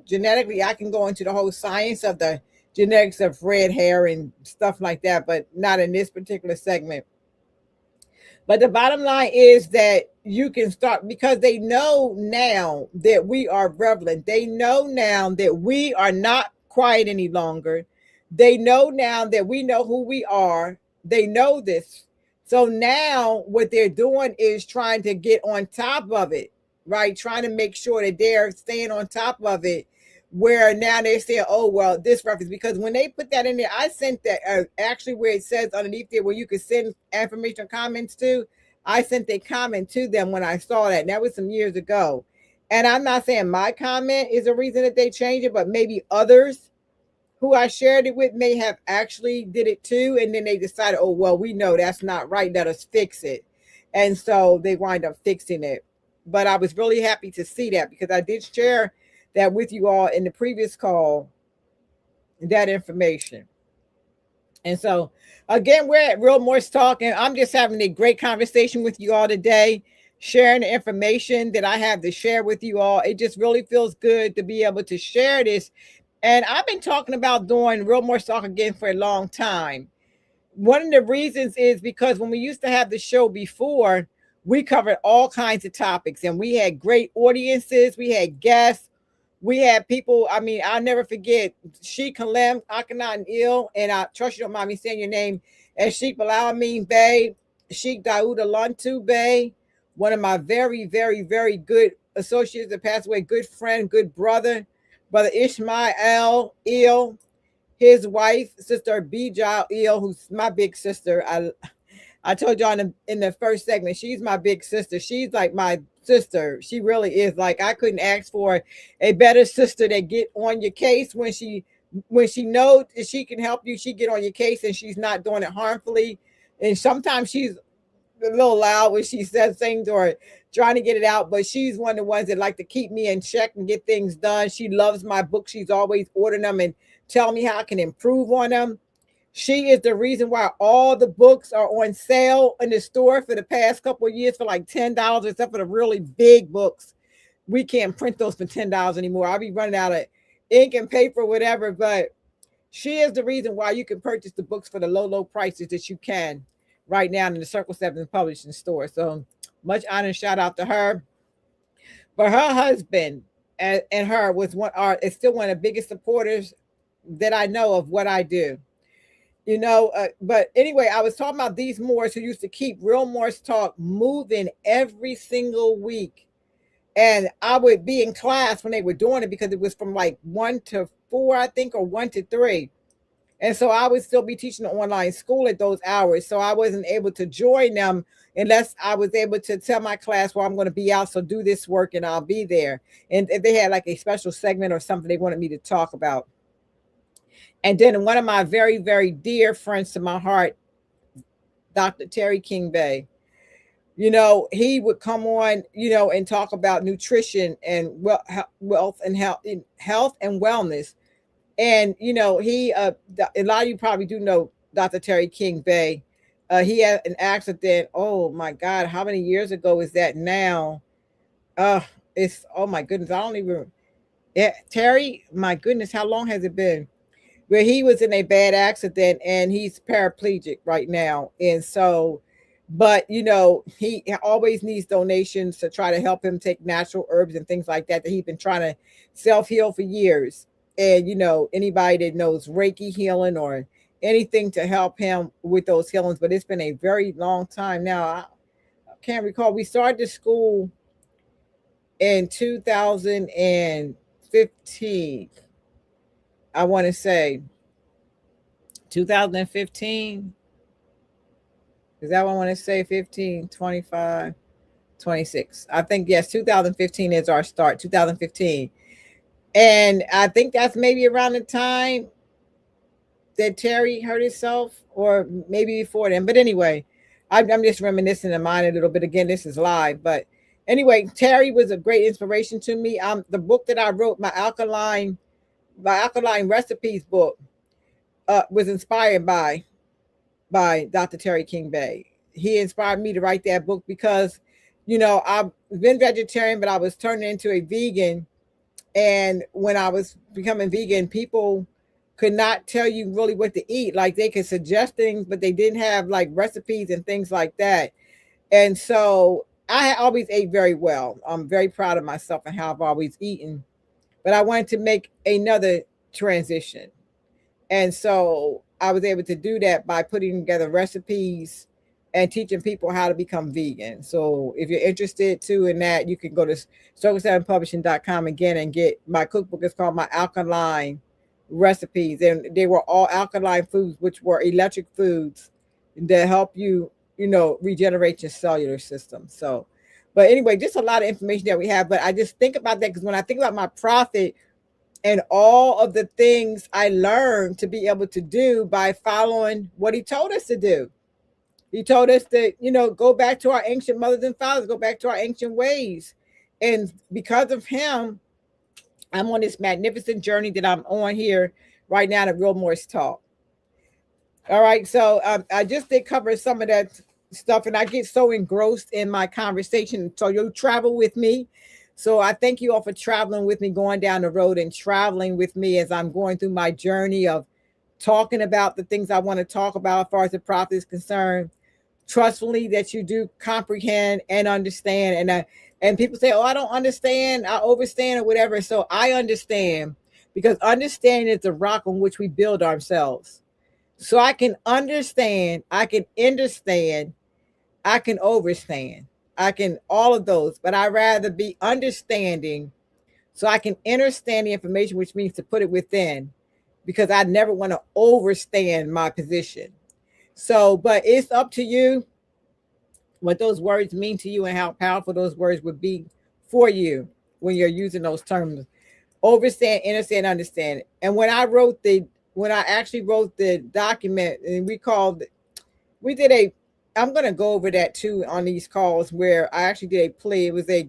Genetically, I can go into the whole science of the genetics of red hair and stuff like that, but not in this particular segment. But the bottom line is that you can start, because they know now that we are relevant. They know now that we are not quiet any longer. They know now that we know who we are. They know this. So now what they're doing is trying to get on top of it, right? Trying to make sure that they're staying on top of it, where now they're saying, oh, well, this reference, because when they put that in there, I sent that actually where it says underneath there where you could send information comments to, I sent a comment to them when I saw that. And that was some years ago. And I'm not saying my comment is a reason that they changed it, but maybe others who I shared it with may have actually did it too. And then they decided, oh, well, we know that's not right. Let us fix it. And so they wind up fixing it. But I was really happy to see that, because I did share that with you all in the previous call, that information. And so again, we're at Real Morse Talking. I'm just having a great conversation with you all today, sharing the information that I have to share with you all. It just really feels good to be able to share this. And I've been talking about doing Real Morse Talk again for a long time. One of the reasons is because when we used to have the show before, we covered all kinds of topics, and we had great audiences. We had guests. We had people, I mean, I'll never forget Sheikh Kalem Akhenaten Il, and I trust you don't mind me saying your name, and Sheikh Bilalamin Bey, Sheikh Daoud Alantu Bey, one of my very, very, very good associates that passed away, good friend, good brother. Brother Ishmael Il, his wife, Sister Bijal Il, who's my big sister. I told y'all in the first segment, she's my big sister. She's like my sister. She really is. Like, I couldn't ask for a better sister to get on your case when she knows that she can help you. She get on your case and she's not doing it harmfully. And sometimes she's a little loud when she says things or trying to get it out, but she's one of the ones that like to keep me in check and get things done. She loves my books. She's always ordering them and tell me how I can improve on them. She is the reason why all the books are on sale in the store for the past couple of years for like $10, except for the really big books. We can't print those for $10 anymore. I'll be running out of ink and paper, whatever. But she is the reason why you can purchase the books for the low prices that you can right now in the Circle 7 publishing store. So much honor and shout out to her. But her husband and her is still one of the biggest supporters that I know of what I do. But anyway, I was talking about these Moors who used to keep Real Moors Talk moving every single week. And I would be in class when they were doing it because it was from like 1 to 4, I think, or 1 to 3. And so I would still be teaching the online school at those hours. So I wasn't able to join them unless I was able to tell my class, well, I'm going to be out, so do this work and I'll be there. And if they had like a special segment or something they wanted me to talk about. And then one of my very, very dear friends to my heart, Dr. Terry King Bay, he would come on, and talk about nutrition and wealth and health and wellness. And, a lot of you probably do know Dr. Terry King Bay. He had an accident. Oh my God. How many years ago is that now? Oh my goodness. I don't even, yeah, Terry, my goodness. How long has it been? Where he was in a bad accident and he's paraplegic right now. And so, but he always needs donations to try to help him take natural herbs and things like that he's been trying to self-heal for years. And anybody that knows Reiki healing or anything to help him with those healings, but it's been a very long time now. I can't recall. We started the school in 2015. I want to say 2015. Is that what I want to say? 15, 25, 26. I think, yes, 2015 is our start, 2015. And I think that's maybe around the time that Terry hurt himself, or maybe before then. But anyway, I'm just reminiscing in mind a little bit. Again, this is live. But anyway, Terry was a great inspiration to me. The book that I wrote, my alkaline recipes book, was inspired by Dr. Terry King Bay. He inspired me to write that book because, I've been vegetarian, but I was turning into a vegan. And when I was becoming vegan, people could not tell you really what to eat. Like, they could suggest things, but they didn't have like recipes and things like that. And so I always ate very well. I'm very proud of myself and how I've always eaten. But I wanted to make another transition. And so I was able to do that by putting together recipes and teaching people how to become vegan. So if you're interested too in that, you can go to circle7publishing.com again and get my cookbook. It's called My Alkaline Recipes. And they were all alkaline foods, which were electric foods that help you, regenerate your cellular system. So, but anyway, just a lot of information that we have. But I just think about that because when I think about my prophet and all of the things I learned to be able to do by following what he told us to do. He told us to, go back to our ancient mothers and fathers, go back to our ancient ways. And because of him, I'm on this magnificent journey that I'm on here right now at Real Moorish Talk. All right. So I just did cover some of that stuff, and I get so engrossed in my conversation. So you'll travel with me. So I thank you all for traveling with me, going down the road and traveling with me as I'm going through my journey of talking about the things I want to talk about as far as the prophet is concerned. Trustfully that you do comprehend and understand. And people say, oh, I don't understand, I overstand, or whatever. So I understand, because understanding is the rock on which we build ourselves. So I can understand, I can understand, I can overstand, I can all of those, but I rather be understanding so I can understand the information, which means to put it within, because I never want to overstand my position. So, but it's up to you what those words mean to you and how powerful those words would be for you when you're using those terms. Overstand, understand, understand. And when I actually wrote the document, and we did a, I'm going to go over that too on these calls, where I actually did a plea. It was a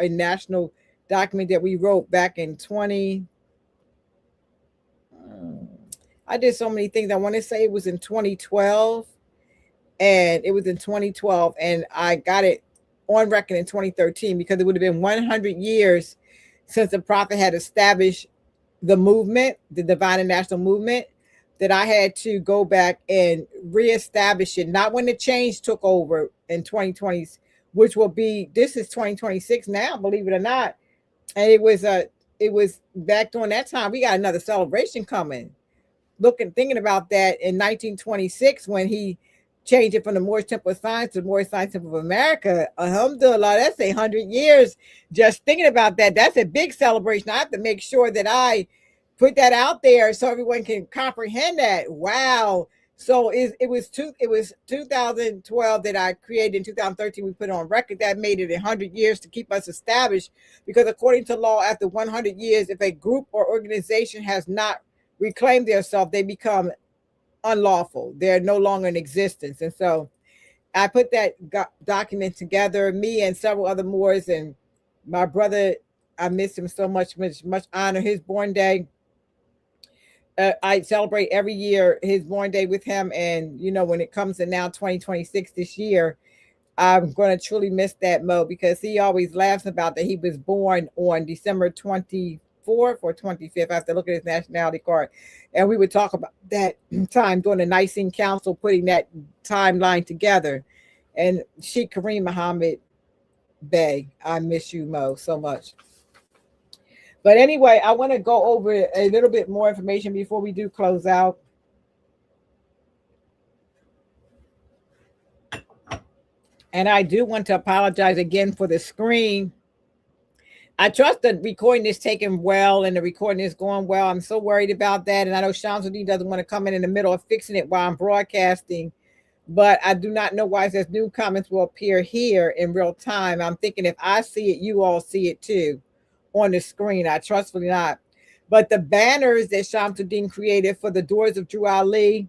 national document that we wrote back in 20. I did so many things. I want to say it was in 2012, and it was in 2012, and I got it on record in 2013, because it would have been 100 years since the prophet had established the movement, the divine and national movement, that I had to go back and reestablish it. Not when the change took over in 2020, which will be, this is 2026 now, believe it or not. And it was back during that time. We got another celebration coming. Thinking about that in 1926, when he changed it from the Moorish Temple of Science to the Moorish Science Temple of America. Alhamdulillah, that's 100 years. Just thinking about that, that's a big celebration. I have to make sure that I put that out there so everyone can comprehend that. Wow. So it was 2012 that I created. In 2013 we put it on record. That made it 100 years to keep us established, because according to law, after 100 years, if a group or organization has not reclaimed themselves, they become unlawful. They're no longer in existence. And so I put that document together, me and several other Moors, and my brother, I miss him so much, much honor his born day. I celebrate every year his born day with him. And, when it comes to now 2026 this year, I'm going to truly miss that, Mo, because he always laughs about that he was born on December 24th or 25th. I have to look at his nationality card. And we would talk about that time during the Nicene Council, putting that timeline together. And Sheikh Kareem Muhammad Bey, I miss you, Mo, so much. But anyway, I want to go over a little bit more information before we do close out. And I do want to apologize again for the screen. I trust the recording is taken well and the recording is going well. I'm so worried about that. And I know Shamsuddin doesn't want to come in the middle of fixing it while I'm broadcasting. But I do not know why it says new comments will appear here in real time. I'm thinking if I see it, you all see it too on the screen. I trustfully not. But the banners that Shamsuddin created for the Doors of Drew Ali,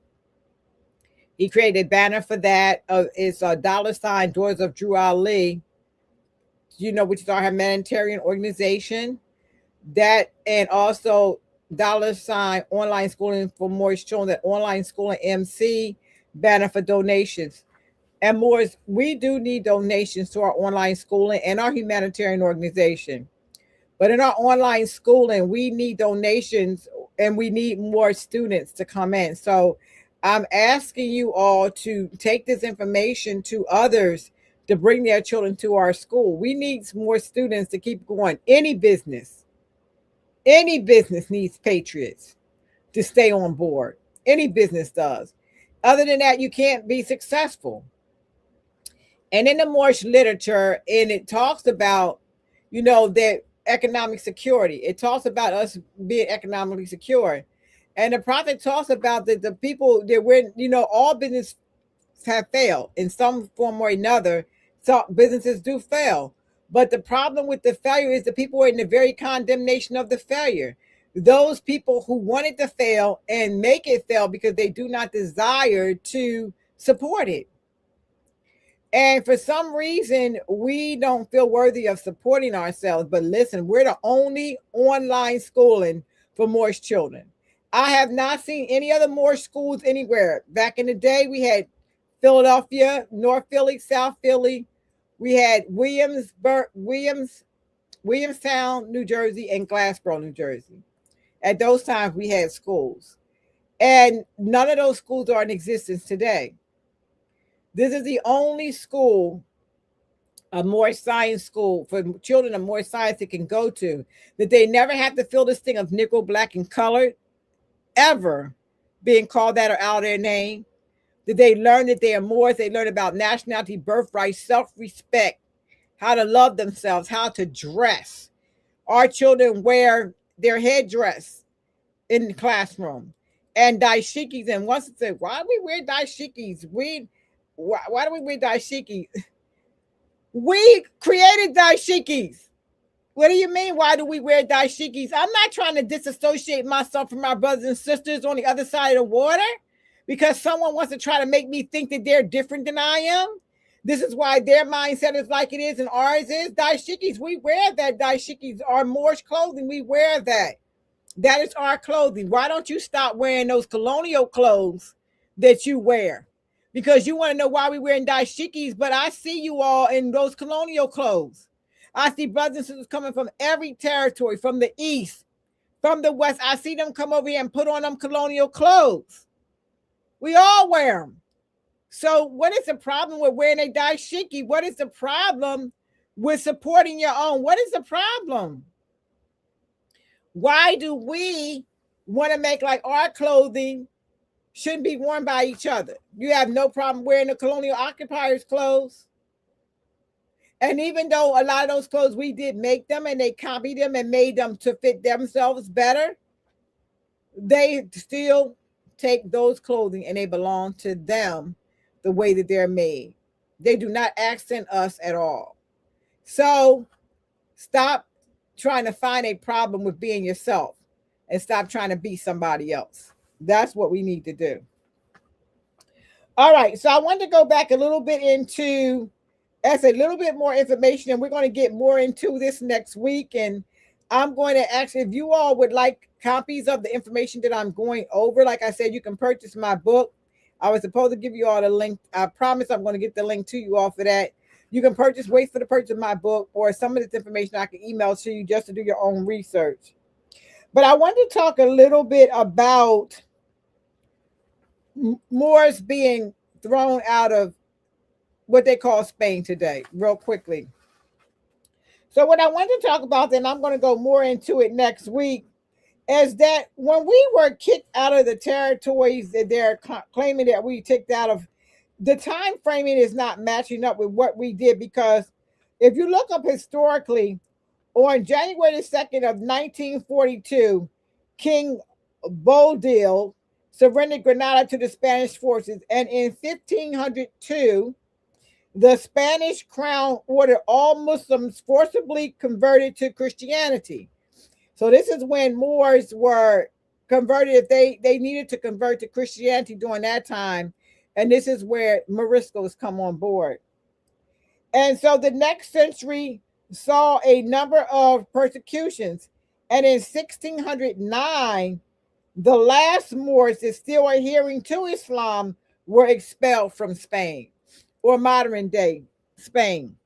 he created a banner for that. It's a $ Doors of Drew Ali, which is our humanitarian organization. That, and also $ online schooling for Moorish children, that online schooling MC banner for donations. And Moors, we do need donations to our online schooling and our humanitarian organization. But in our online schooling, we need donations and we need more students to come in. So I'm asking you all to take this information to others to bring their children to our school. We need more students to keep going. Any business needs patriots to stay on board. Any business does. Other than that, you can't be successful. And in the Moorish literature, and it talks about, that economic security. It talks about us being economically secure. And the prophet talks about that the people that we're, all business have failed in some form or another. So businesses do fail. But the problem with the failure is the people are in the very condemnation of the failure. Those people who wanted to fail and make it fail because they do not desire to support it. And for some reason, we don't feel worthy of supporting ourselves. But listen, we're the only online schooling for Moorish children. I have not seen any other Moorish schools anywhere. Back in the day, we had Philadelphia, North Philly, South Philly. We had Williamstown, New Jersey, and Glassboro, New Jersey. At those times, we had schools. And none of those schools are in existence today. This is the only school, a Moorish science school for children of Moorish science that can go to, that they never have to feel this thing of Negro, black, and colored, ever being called that or out of their name. That they learn that they are Moors. They learn about nationality, birthrights, self-respect, how to love themselves, how to dress. our children wear their headdress in the classroom and dashikis. And once it said, why do we wear dashikis? Why do we wear dashikis? We created dashikis. What do you mean? Why do we wear dashikis? I'm not trying to disassociate myself from my brothers and sisters on the other side of the water because someone wants to try to make me think that they're different than I am. This is why their mindset is like it is and ours is. Dashikis, we wear that. Dashikis are Moorish clothing. We wear that. That is our clothing. Why don't you stop wearing those colonial clothes that you wear? Because you want to know why we wearing dashikis, but I see you all in those colonial clothes. I see brothers and sisters coming from every territory, from the east, from the west. I see them come over here and put on them colonial clothes. We all wear them. So what is the problem with wearing a dashiki? What is the problem with supporting your own? What is the problem? Why do we want to make like our clothing shouldn't be worn by each other? You have no problem wearing the colonial occupiers' clothes. And even though a lot of those clothes we did make them and they copied them and made them to fit themselves better, they still take those clothing and they belong to them the way that they're made. They do not accent us at all. So stop trying to find a problem with being yourself and stop trying to be somebody else. That's what we need to do. All right. So I wanted to go back a little bit into as a little bit more information, and we're going to get more into this next week. And I'm going to actually, if you all would like copies of the information that I'm going over, like I said, you can purchase my book. I was supposed to give you all the link. I promise I'm going to get the link to you all for that. You can wait for the purchase of my book, or some of this information I can email to you just to do your own research. But I want to talk a little bit about Moors being thrown out of what they call Spain today, real quickly. So what I want to talk about, and I'm going to go more into it next week, is that when we were kicked out of the territories that they're claiming that we kicked out of, the time framing is not matching up with what we did, because if you look up historically, on January the 2nd of 1942, King Boldil surrendered Granada to the Spanish forces, and in 1502, the Spanish crown ordered all Muslims forcibly converted to Christianity. So this is when Moors were converted, if they needed to convert to Christianity during that time. And this is where Moriscos come on board. And so the next century saw a number of persecutions. And in 1609, the last Moors that still are adhering to Islam were expelled from Spain, or modern day Spain.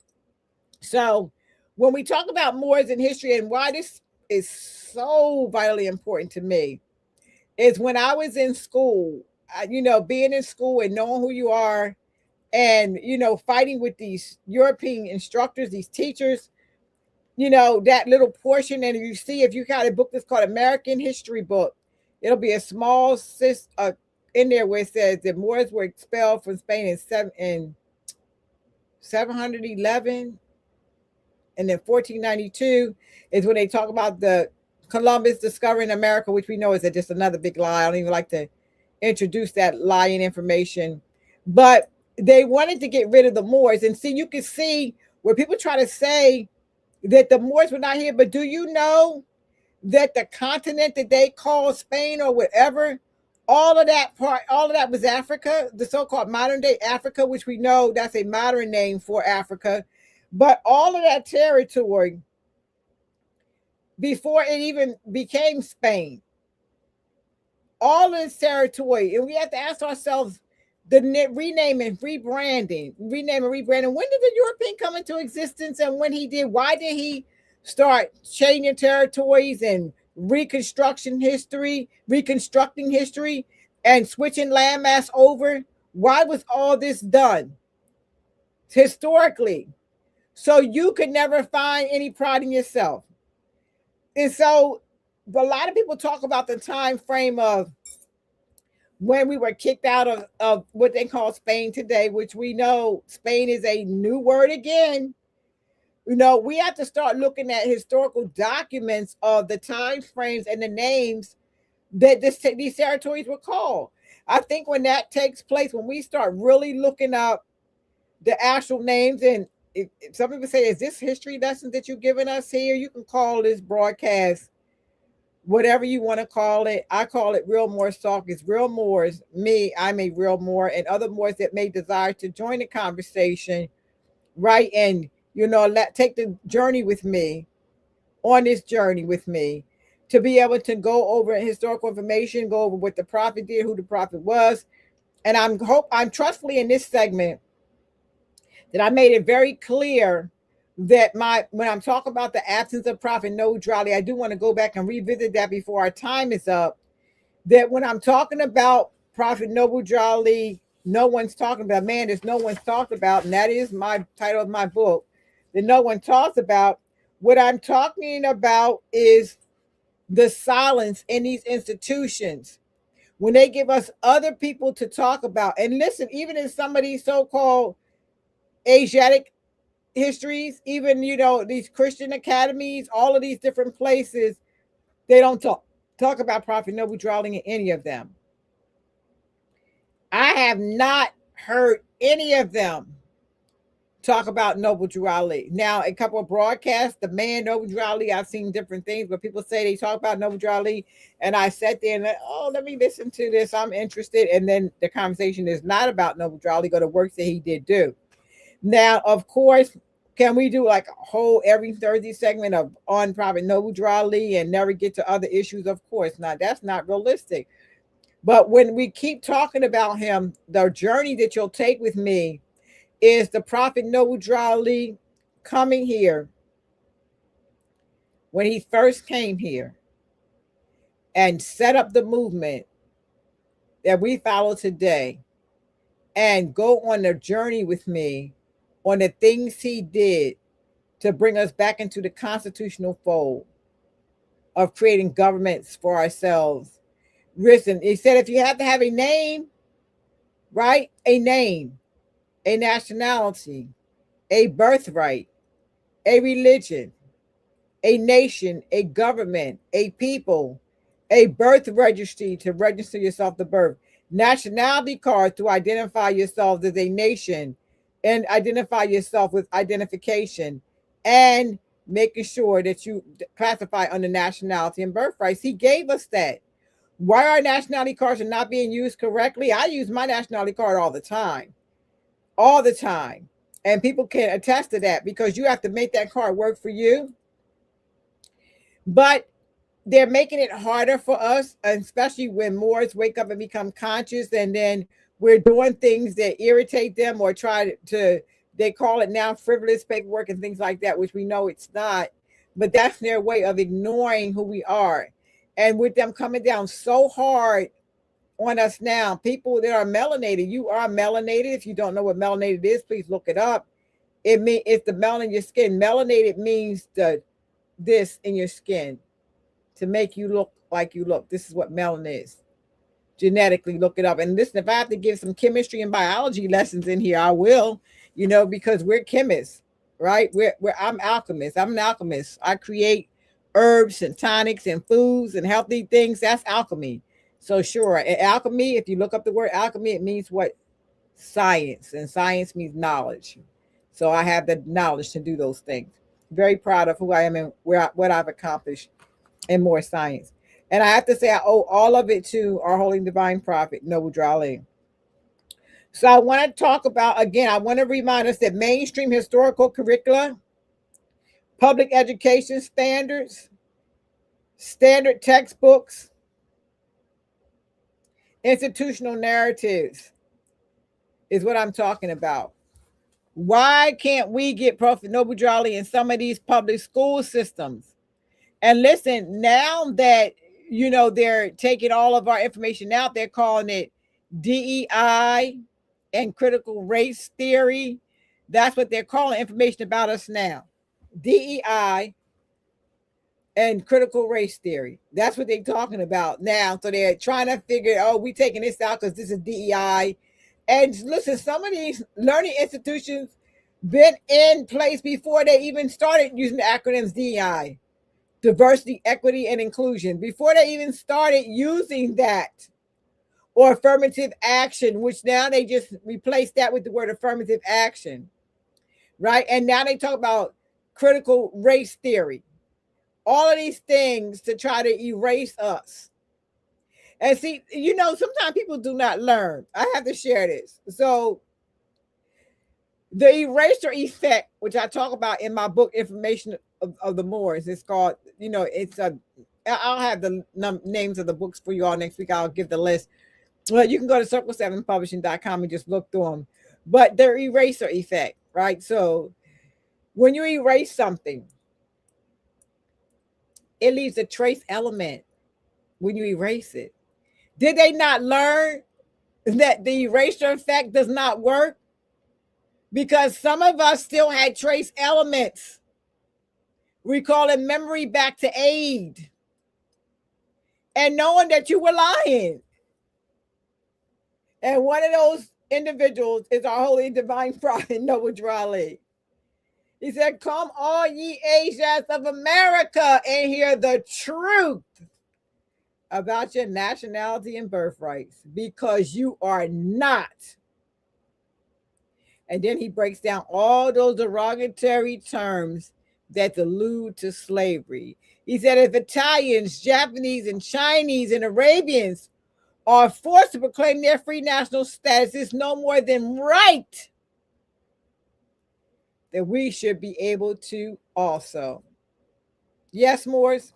So when we talk about Moors in history, and why this is so vitally important to me, is when I was in school, being in school and knowing who you are, and, fighting with these European instructors, these teachers, that little portion. And if you got a book that's called American History Book, it'll be a small in there where it says that Moors were expelled from Spain in 711, and then 1492 is when they talk about the Columbus discovering America, which we know is just another big lie. I don't even like to introduce that lying information, but they wanted to get rid of the Moors. And see, you can see where people try to say that the Moors were not here, but do you know that the continent that they call Spain or whatever, all of that was Africa, the so-called modern day Africa, which we know that's a modern name for Africa. But all of that territory, before it even became Spain, all of this territory, and we have to ask ourselves the rename and rebranding. When did the European come into existence? And when he did, why did he start changing territories and reconstructing history and switching landmass over? Why was all this done historically? So you could never find any pride in yourself. And so a lot of people talk about the time frame of when we were kicked out of what they call Spain today, which we know Spain is a new word again. We have to start looking at historical documents of the time frames and the names that these territories were called. I think when that takes place, when we start really looking up the actual names, and if some people say, is this history lesson that you're giving us here? You can call this broadcast whatever you want to call it. I call it Real Moors Talk. It's real Moors, me, I'm a real Moor, and other Moors that may desire to join the conversation, right? And, take the journey with me, on this journey with me, to be able to go over historical information, go over what the prophet did, who the prophet was. And I'm trustfully in this segment that I made it very clear that when I'm talking about the absence of prophet neutrality, I do want to go back and revisit that before our time is up. That when I'm talking about prophet neutrality, no one's talking about, man, there's no one's talked about, and that is my title of my book, that no one talks about. What I'm talking about is the silence in these institutions when they give us other people to talk about. And listen, even in some of these so-called Asiatic histories, even these Christian academies, all of these different places, they don't talk about prophet neutrality in any of them. I have not heard any of them talk about Noble Drew Ali. Now, a couple of broadcasts, the man Noble Drew Ali, I've seen different things, but people say they talk about Noble Drew Ali, and I sat there and let me listen to this. I'm interested, and then the conversation is not about Noble Drew Ali, but the works that he did do. Now, of course, can we do like a whole every Thursday segment on Prophet Noble Drew Ali and never get to other issues? Of course not. That's not realistic. But when we keep talking about him, the journey that you'll take with me is the Prophet Noble Drew Ali coming here when he first came here and set up the movement that we follow today, and go on a journey with me on the things he did to bring us back into the constitutional fold of creating governments for ourselves. Listen, he said if you have to have a name, right? A name, a nationality, a birthright, a religion, a nation, a government, a people, a birth registry to register yourself to birth, nationality card to identify yourself as a nation and identify yourself with identification, and making sure that you classify under nationality and birthrights. He gave us that. Why our nationality cards are not being used correctly? I use my nationality card all the time. All the time. And people can attest to that, because you have to make that card work for you. But they're making it harder for us, especially when Moors wake up and become conscious, and then we're doing things that irritate them or try to, they call it now frivolous paperwork and things like that, which we know it's not. But that's their way of ignoring who we are. And with them coming down so hard on us now, people that are melanated, you are melanated. If you don't know what melanated is, please look it up. It's the melanin in your skin. Melanated means this in your skin to make you look like you look. This is what melanin is. Genetically, look it up. And listen, if I have to give some chemistry and biology lessons in here, I will, because we're chemists, right? I'm alchemist. I'm an alchemist. I create herbs and tonics and foods and healthy things. That's alchemy. So sure, and alchemy, if you look up the word alchemy, it means what? Science, and science means knowledge. So I have the knowledge to do those things. Very proud of who I am and what I've accomplished in more science. And I have to say, I owe all of it to our holy divine prophet, Noble Drew Ali. So I want to talk about, again, I want to remind us that mainstream historical curricula, public education standards, standard textbooks, institutional narratives is what I'm talking about. Why can't we get Prophet Noble Drew Ali in some of these public school systems? And listen, now that, they're taking all of our information out, they're calling it DEI and critical race theory. That's what they're calling information about us now. DEI and critical race theory. That's what they're talking about now. So they're trying to figure, we're taking this out because this is DEI. And listen, some of these learning institutions, been in place before they even started using the acronyms DEI, diversity, equity, and inclusion, before they even started using that, or affirmative action, which now they just replaced that with the word affirmative action, right? And now they talk about critical race theory, all of these things to try to erase us. And see, sometimes people do not learn. I have to share this. So, the eraser effect, which I talk about in my book, Information of the Moors, it's called, I'll have the names of the books for you all next week. I'll give the list. Well, you can go to circle7publishing.com and just look through them. But the eraser effect, right? So when you erase something, it leaves a trace element when you erase it. Did they not learn that the erasure effect does not work? Because some of us still had trace elements. We call it memory back to aid. And knowing that you were lying. And one of those individuals is our holy divine prophet, Noble Drali. He said, "Come all ye Asians of America and hear the truth about your nationality and birthrights, because you are not." And then he breaks down all those derogatory terms that allude to slavery. He said, if Italians, Japanese, and Chinese and Arabians are forced to proclaim their free national status, it's no more than right that we should be able to also. Yes, Moors?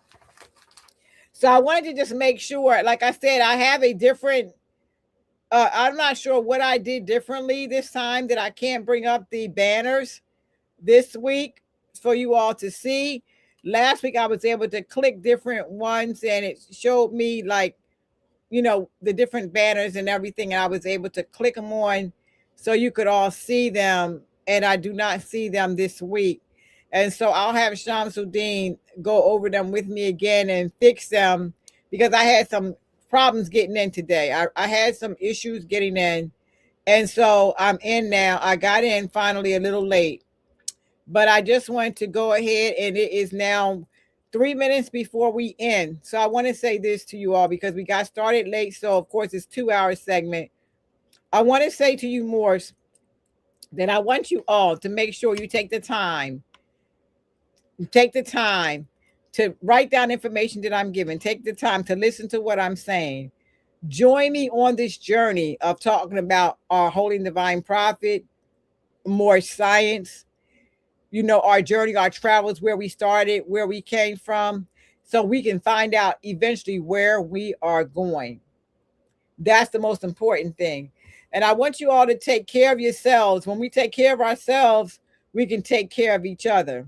So I wanted to just make sure, like I said, I have a different, I'm not sure what I did differently this time, that I can't bring up the banners this week for you all to see. Last week I was able to click different ones and it showed me the different banners and everything, and I was able to click them on so you could all see them, and I do not see them this week. And so I'll have Shamsuddin go over them with me again and fix them, because I had some problems getting in today. I had some issues getting in, and so I'm in now. I got in finally a little late, but I just want to go ahead, and it is now 3 minutes before we end. So I want to say this to you all, because we got started late. So of course it's 2-hour segment. I want to say to you, Morse, that I want you all to make sure you take the time to write down information that I'm giving. Take the time to listen to what I'm saying. Join me on this journey of talking about our holy and divine prophet, more science, our journey, our travels, where we started, where we came from, so we can find out eventually where we are going. That's the most important thing. And I want you all to take care of yourselves. When we take care of ourselves, we can take care of each other.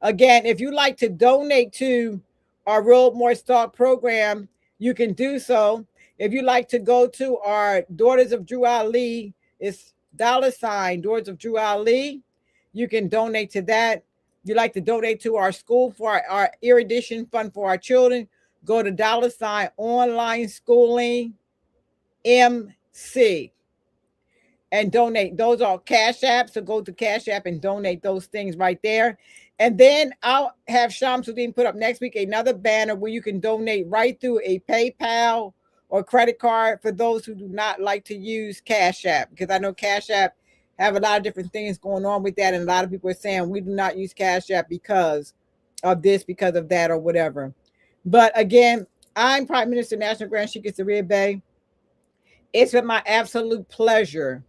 Again, if you'd like to donate to our Real More Talk program, you can do so. If you'd like to go to our Daughters of Drew Ali, it's $ Daughters of Drew Ali. You can donate to that. If you'd like to donate to our school for our erudition fund for our children, go to $ online schooling MC and donate. Those are Cash Apps, so go to Cash App and donate those things right there. And then I'll have Shamsuddin put up next week another banner where you can donate right through a PayPal or credit card for those who do not like to use Cash App, because I know Cash App have a lot of different things going on with that, and a lot of people are saying we do not use Cash App because of this, because of that, or whatever. But again, I'm Prime Minister National Grand Sheikh Saria Bey. It's been my absolute pleasure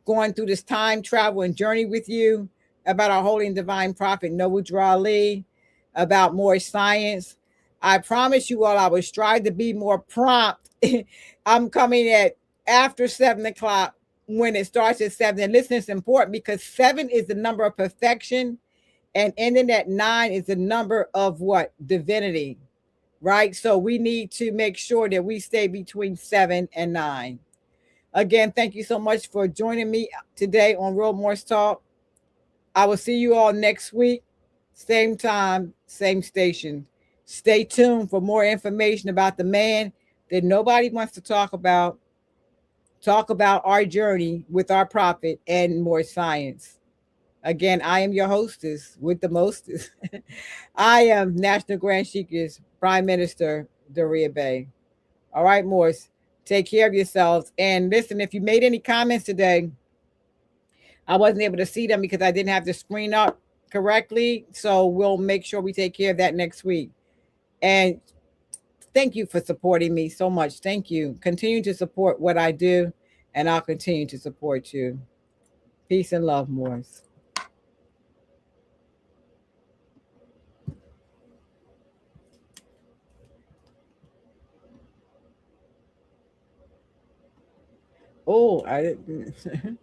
going through this time travel and journey with you about our holy and divine prophet, Noble Drali, about more science. I promise you all I will strive to be more prompt. I'm coming at after 7 o'clock when it starts at 7. And listen, it's important because 7 is the number of perfection, and ending at 9 is the number of what? Divinity, right? So we need to make sure that we stay between 7 and 9. Again, thank you so much for joining me today on Real Morse Talk. I will see you all next week, same time, same station. Stay tuned for more information about the man that nobody wants to talk about. Talk about our journey with our prophet and more science. Again, I am your hostess with the mostest. I am National Grand Sheikah's Prime Minister, Doria Bay. All right, Morse, take care of yourselves. And listen, if you made any comments today, I wasn't able to see them because I didn't have the screen up correctly. So we'll make sure we take care of that next week. And thank you for supporting me so much. Thank you. Continue to support what I do, and I'll continue to support you. Peace and love, Morse. Oh, I didn't.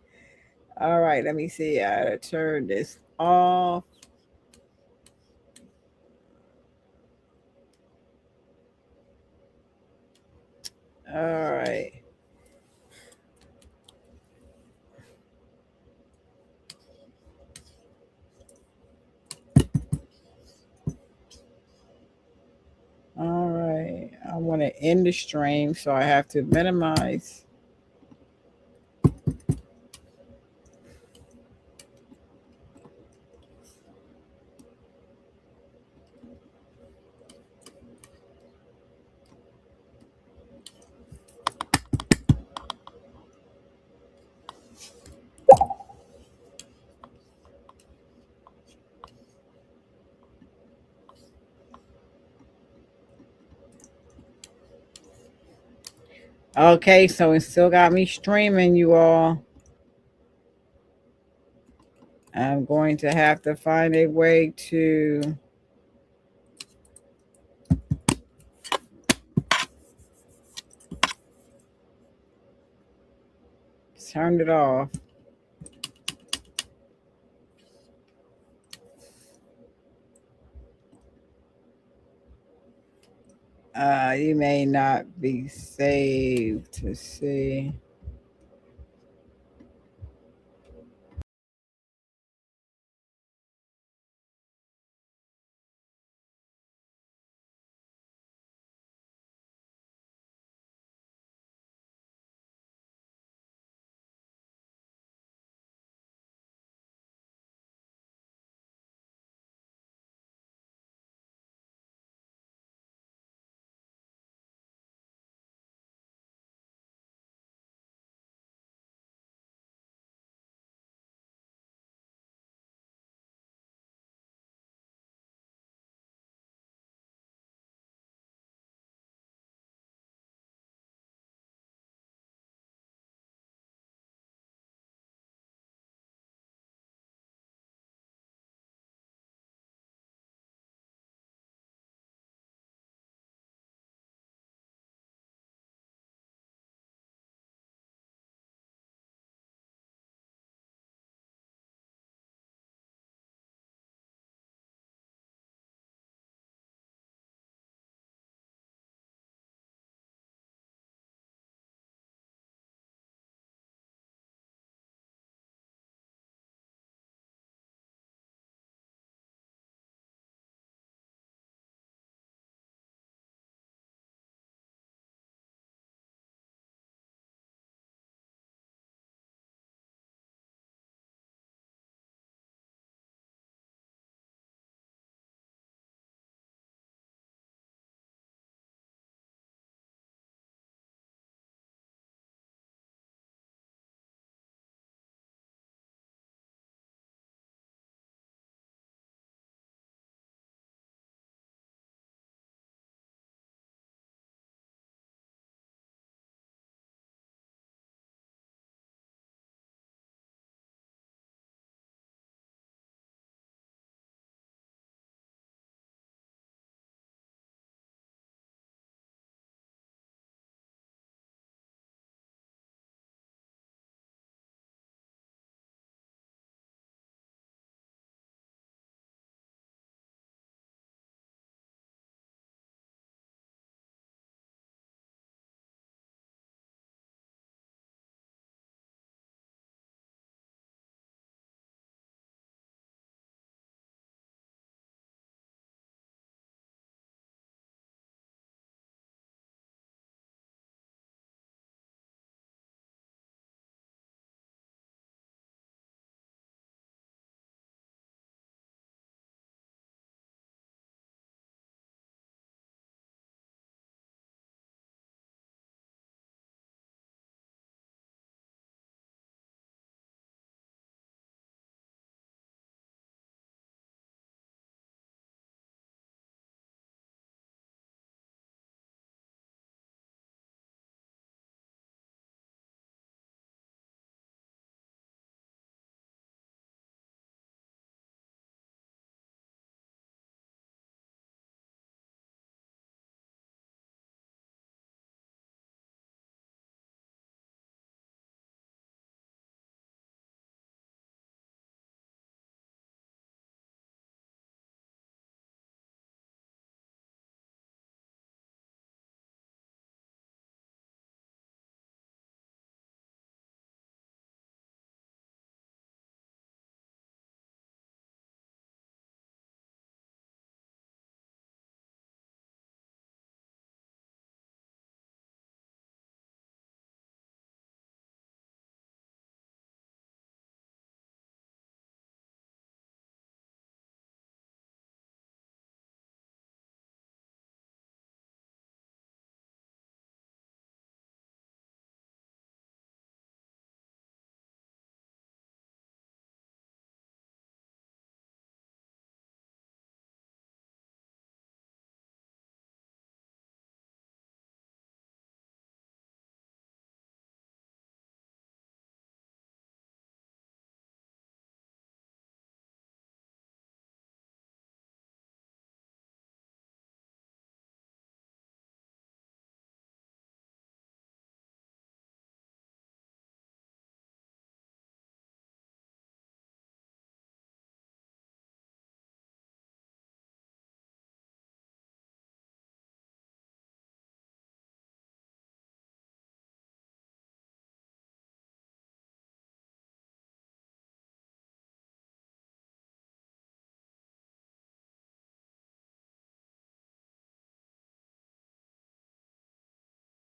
All right, let me see. I turn this off. All right. All right. I want to end the stream, so I have to minimize. Okay, so it still got me streaming, you all. I'm going to have to find a way to turn it off. You may not be saved to see.